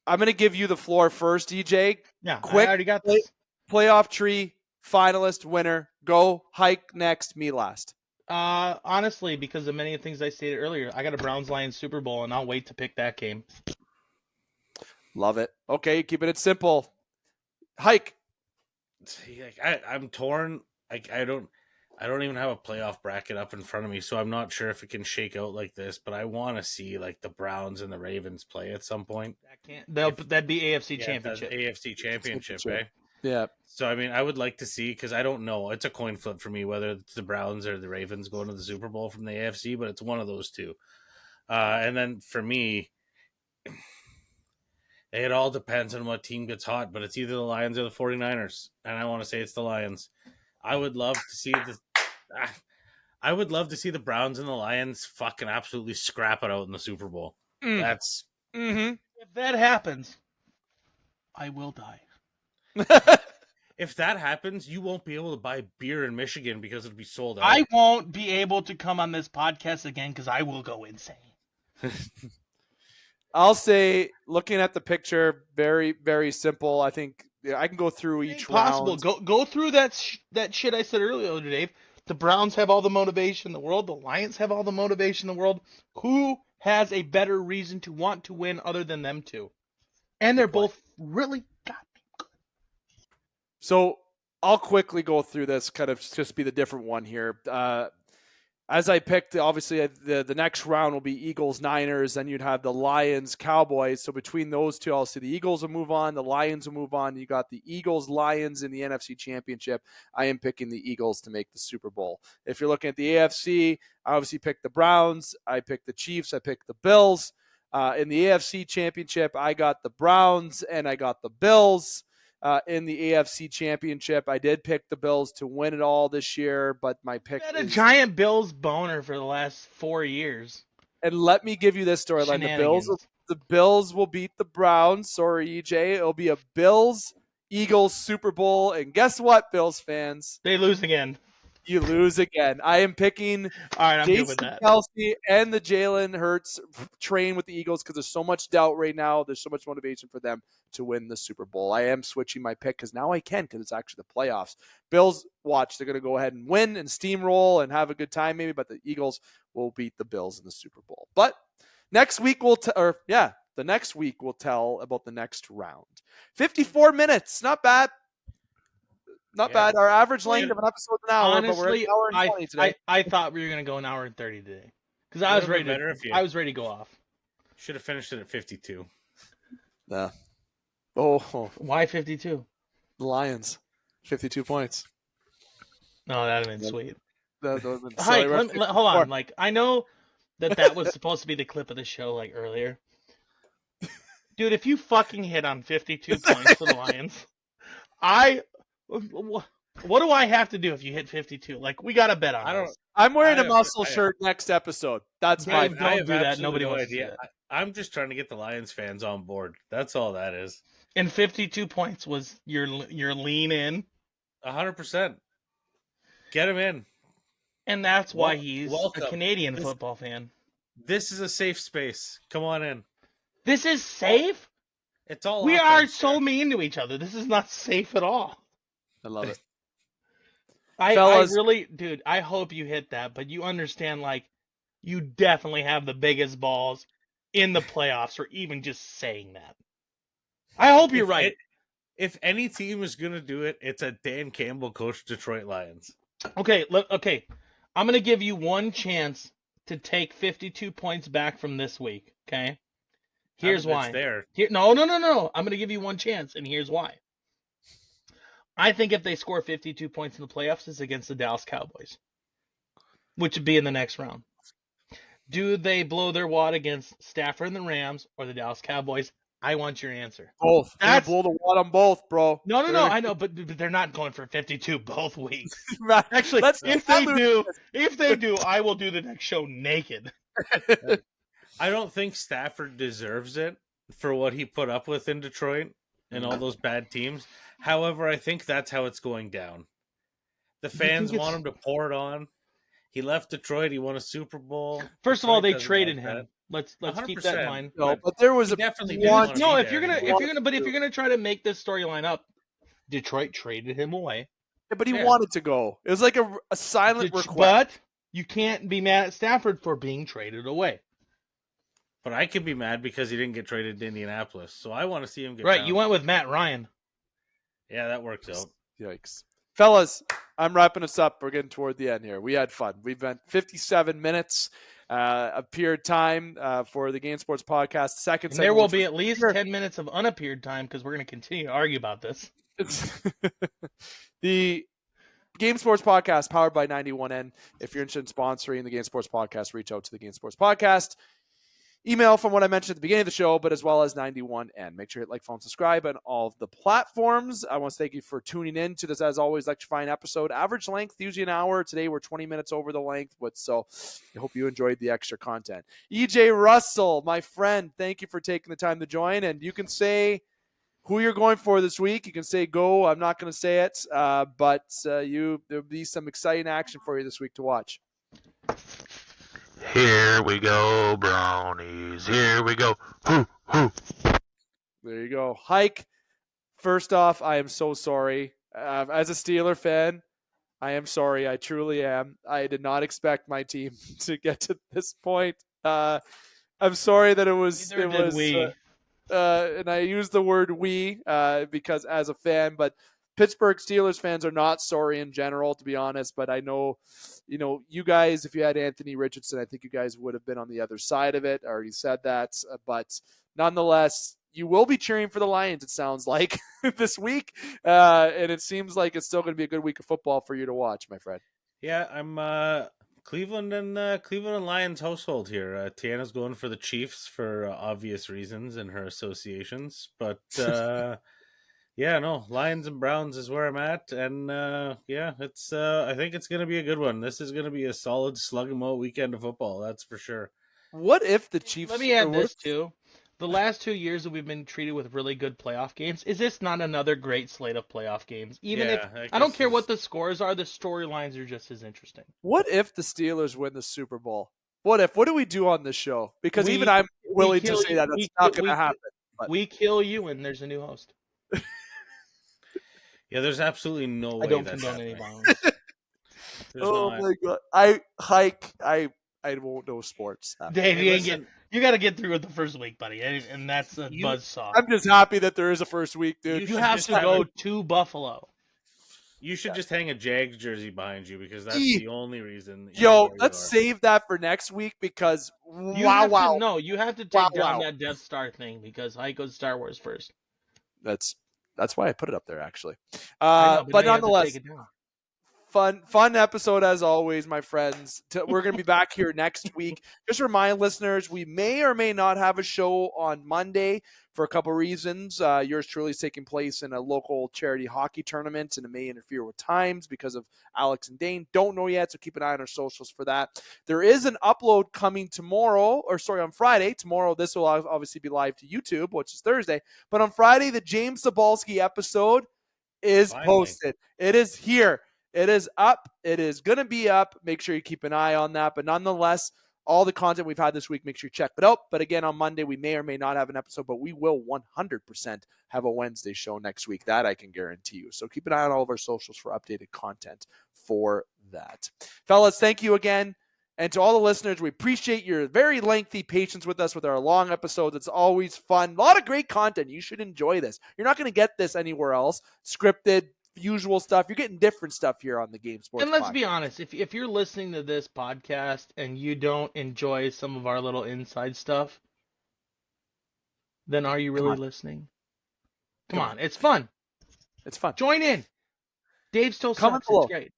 going to give you the floor first, EJ. Yeah, Quick I already got this. playoff tree, finalist, winner. Go. Hike next, me last. Honestly, because of many things I stated earlier, I got a Browns-Lions Super Bowl, and I'll wait to pick that game. Love it. Okay, keeping it simple. Hike. See, like, I'm torn. Like, I don't even have a playoff bracket up in front of me, so I'm not sure if it can shake out like this. But I want to see like the Browns and the Ravens play at some point. That'd be AFC Championship. AFC Championship, eh? Yeah. So I mean, I would like to see, because I don't know. It's a coin flip for me whether it's the Browns or the Ravens going to the Super Bowl from the AFC, but it's one of those two. And then for me, it all depends on what team gets hot, but it's either the Lions or the 49ers, and I want to say it's the Lions. I would love to see the Browns and the Lions fucking absolutely scrap it out in the Super Bowl. That's If that happens, I will die. If that happens, you won't be able to buy beer in Michigan because it'll be sold out. I won't be able to come on this podcast again because I will go insane. I'll say, looking at the picture, very, very simple. I think I can go through each round. Go through that shit I said earlier, Dave. The Browns have all the motivation in the world. The Lions have all the motivation in the world. Who has a better reason to want to win other than them two? And they're both really goddamn good. So I'll quickly go through this, kind of just be the different one here. As I picked, obviously, the next round will be Eagles-Niners. Then you'd have the Lions-Cowboys. So between those two, I'll see the Eagles will move on. The Lions will move on. You got the Eagles-Lions in the NFC Championship. I am picking the Eagles to make the Super Bowl. If you're looking at the AFC, I obviously picked the Browns. I picked the Chiefs. I picked the Bills. In the AFC Championship, I got the Browns and I got the Bills. In the AFC Championship, I did pick the Bills to win it all this year, but my pick had a giant Bills boner for the last 4 years. And let me give you this storyline: the Bills will beat the Browns. Sorry, EJ, it'll be a Bills-Eagles Super Bowl, and guess what, Bills fans? They lose again. You lose again. I am picking Jason Kelce and the Jalen Hurts train with the Eagles because there's so much doubt right now. There's so much motivation for them to win the Super Bowl. I am switching my pick because now I can, because it's actually the playoffs. Bills, watch. They're going to go ahead and win and steamroll and have a good time maybe, but the Eagles will beat the Bills in the Super Bowl. But next week the next week we'll tell about the next round. 54 minutes. Not bad. Not bad. Our average length of an episode is an hour, honestly, but we're an hour and 20 today. I thought we were going to go an hour and 30 today. Because I was ready to go off. Should have finished it at 52. Yeah. Oh. Why 52? The Lions. 52 points. No, that would have been sweet. Hold on. Like, I know that was supposed to be the clip of the show, like, earlier. Dude, if you fucking hit on 52 points for the Lions, what do I have to do if you hit 52? Like, we got to bet on this. I'm wearing a muscle shirt next episode. That's my. Don't do that. Nobody wants to do that. I'm just trying to get the Lions fans on board. That's all that is. And 52 points was your lean in. 100%. Get him in. And that's why he's a Canadian football fan. This is a safe space. Come on in. This is safe? It's all. We are so mean to each other. This is not safe at all. I love it. I really, dude, I hope you hit that, but you understand, like, you definitely have the biggest balls in the playoffs, or even just saying that. I hope you're right. If any team is going to do it, it's a Dan Campbell coached Detroit Lions. Okay, I'm going to give you one chance to take 52 points back from this week, okay? Here's why. No. I'm going to give you one chance, and here's why. I think if they score 52 points in the playoffs, it's against the Dallas Cowboys, which would be in the next round. Do they blow their wad against Stafford and the Rams or the Dallas Cowboys? I want your answer. Both. They blow the wad on both, bro. No, I know, but they're not going for 52 both weeks. Right. Actually, if they do, I will do the next show naked. I don't think Stafford deserves it for what he put up with in Detroit and all those bad teams. However, I think that's how it's going down. The fans want him to pour it on. He left Detroit. He won a Super Bowl. First of all, Detroit they doesn't traded like him. Let's keep 100%. that in mind. No, but there was He a definitely one. didn't No, want if to you're be there gonna anymore. if you're gonna try to make this storyline up, Detroit traded him away. Yeah, but he Yeah. wanted to go. It was like a silent request. But you can't be mad at Stafford for being traded away. But I could be mad because he didn't get traded to Indianapolis. So I want to see him get Right, down. you went with Matt Ryan. Yeah, that works out. Yikes. Fellas, I'm wrapping us up. We're getting toward the end here. We had fun. We've been 57 minutes appeared time for the Game Sports Podcast. Second And there will be at least 10 minutes of unappeared time because we're going to continue to argue about this. The Game Sports Podcast, powered by 91N. If you're interested in sponsoring the Game Sports Podcast, reach out to the Game Sports Podcast. Email from what I mentioned at the beginning of the show, but as well as 91N. Make sure you hit like, follow, and subscribe on all of the platforms. I want to thank you for tuning in to this, as always, electrifying episode. Average length, usually an hour. Today we're 20 minutes over the length, but so I hope you enjoyed the extra content. E.J. Russell, my friend, thank you for taking the time to join. And you can say who you're going for this week. You can say go. I'm not going to say it, but there'll be some exciting action for you this week to watch. Here we go, brownies. Here we go. Hoo, hoo. There you go. Hike. First off, I am so sorry. As a Steeler fan, I am sorry. I truly am. I did not expect my team to get to this point. I'm sorry that it was. Neither did we. And I use the word we because as a fan, but Pittsburgh Steelers fans are not sorry in general, to be honest. But I know, you guys, if you had Anthony Richardson, I think you guys would have been on the other side of it. I already said that. But nonetheless, you will be cheering for the Lions, it sounds like, this week. And it seems like it's still going to be a good week of football for you to watch, my friend. Yeah, I'm Cleveland and Lions household here. Tiana's going for the Chiefs for obvious reasons in her associations. But yeah, no, Lions and Browns is where I'm at, and it's I think it's gonna be a good one. This is gonna be a solid slug 'em out weekend of football, that's for sure. What if the Chiefs? Let me add this too. The last 2 years that we've been treated with really good playoff games, is this not another great slate of playoff games? Even if I don't care what the scores are, the storylines are just as interesting. What if the Steelers win the Super Bowl? What do we do on this show? Because even I'm willing to say that that's not going to happen. But. We kill you, and there's a new host. Yeah, there's absolutely no way. I don't condone any violence. My god! I won't know sports. Dave, you got to get through with the first week, buddy, and that's a buzzsaw. I'm just happy that there is a first week, dude. You have to go to Buffalo. You should just hang a Jags jersey behind you because that's the only reason. Let's save that for next week because you have to take down that Death Star thing because I go Star Wars first. That's why I put it up there, actually. But nonetheless, fun episode as always, my friends. We're going to be back here next week. Just remind listeners, we may or may not have a show on Monday for a couple reasons. Yours truly is taking place in a local charity hockey tournament, and it may interfere with times because of Alex and Dane. Don't know yet, so keep an eye on our socials for that. There is an upload coming on Friday. Tomorrow, this will obviously be live to YouTube, which is Thursday. But on Friday, the James Cebulski episode is posted. It is here. It is up. It is going to be up. Make sure you keep an eye on that. But nonetheless, all the content we've had this week, make sure you check it out. But again, on Monday, we may or may not have an episode, but we will 100% have a Wednesday show next week. That I can guarantee you. So keep an eye on all of our socials for updated content for that. Fellas, thank you again. And to all the listeners, we appreciate your very lengthy patience with us with our long episodes. It's always fun. A lot of great content. You should enjoy this. You're not going to get this anywhere else. Scripted, usual stuff. You're getting different stuff here on the Game Sports And let's podcast. be honest, if you're listening to this podcast and you don't enjoy some of our little inside stuff, then are you really listening? Come on, it's fun. It's fun. Join in. Dave still sucks. It's great.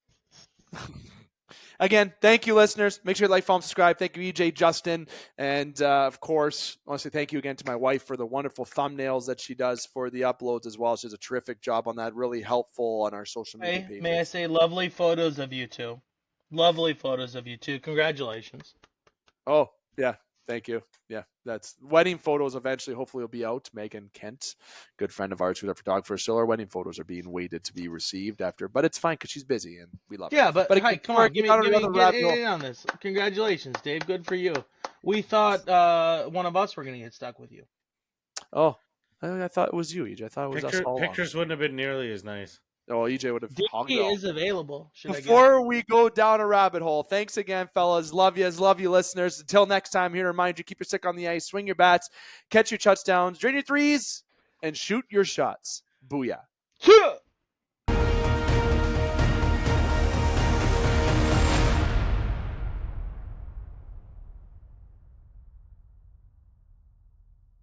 Again, thank you, listeners. Make sure to like, follow, and subscribe. Thank you, E.J, Justin. And, of course, I want to say thank you again to my wife for the wonderful thumbnails that she does for the uploads as well. She does a terrific job on that. Really helpful on our social media pages. May I say lovely photos of you two. Lovely photos of you two. Congratulations. Oh, yeah. Thank you. Yeah, that's wedding photos eventually. Hopefully, will be out. Megan Kent, good friend of ours, who's up for photographer. Still, our wedding photos are being waited to be received after, but it's fine because she's busy and we love her. Yeah, but hey, come on, get another in on this. Congratulations, Dave. Good for you. We thought one of us were going to get stuck with you. Oh, I thought it was you, EJ. I thought it was us all Pictures wouldn't have been nearly as nice. Oh, EJ would have hung He it all. is available. Before we go down a rabbit hole, thanks again, fellas. Love you, listeners. Until next time, here to remind you, keep your stick on the ice, swing your bats, catch your touchdowns, drain your threes, and shoot your shots. Booyah. Yeah.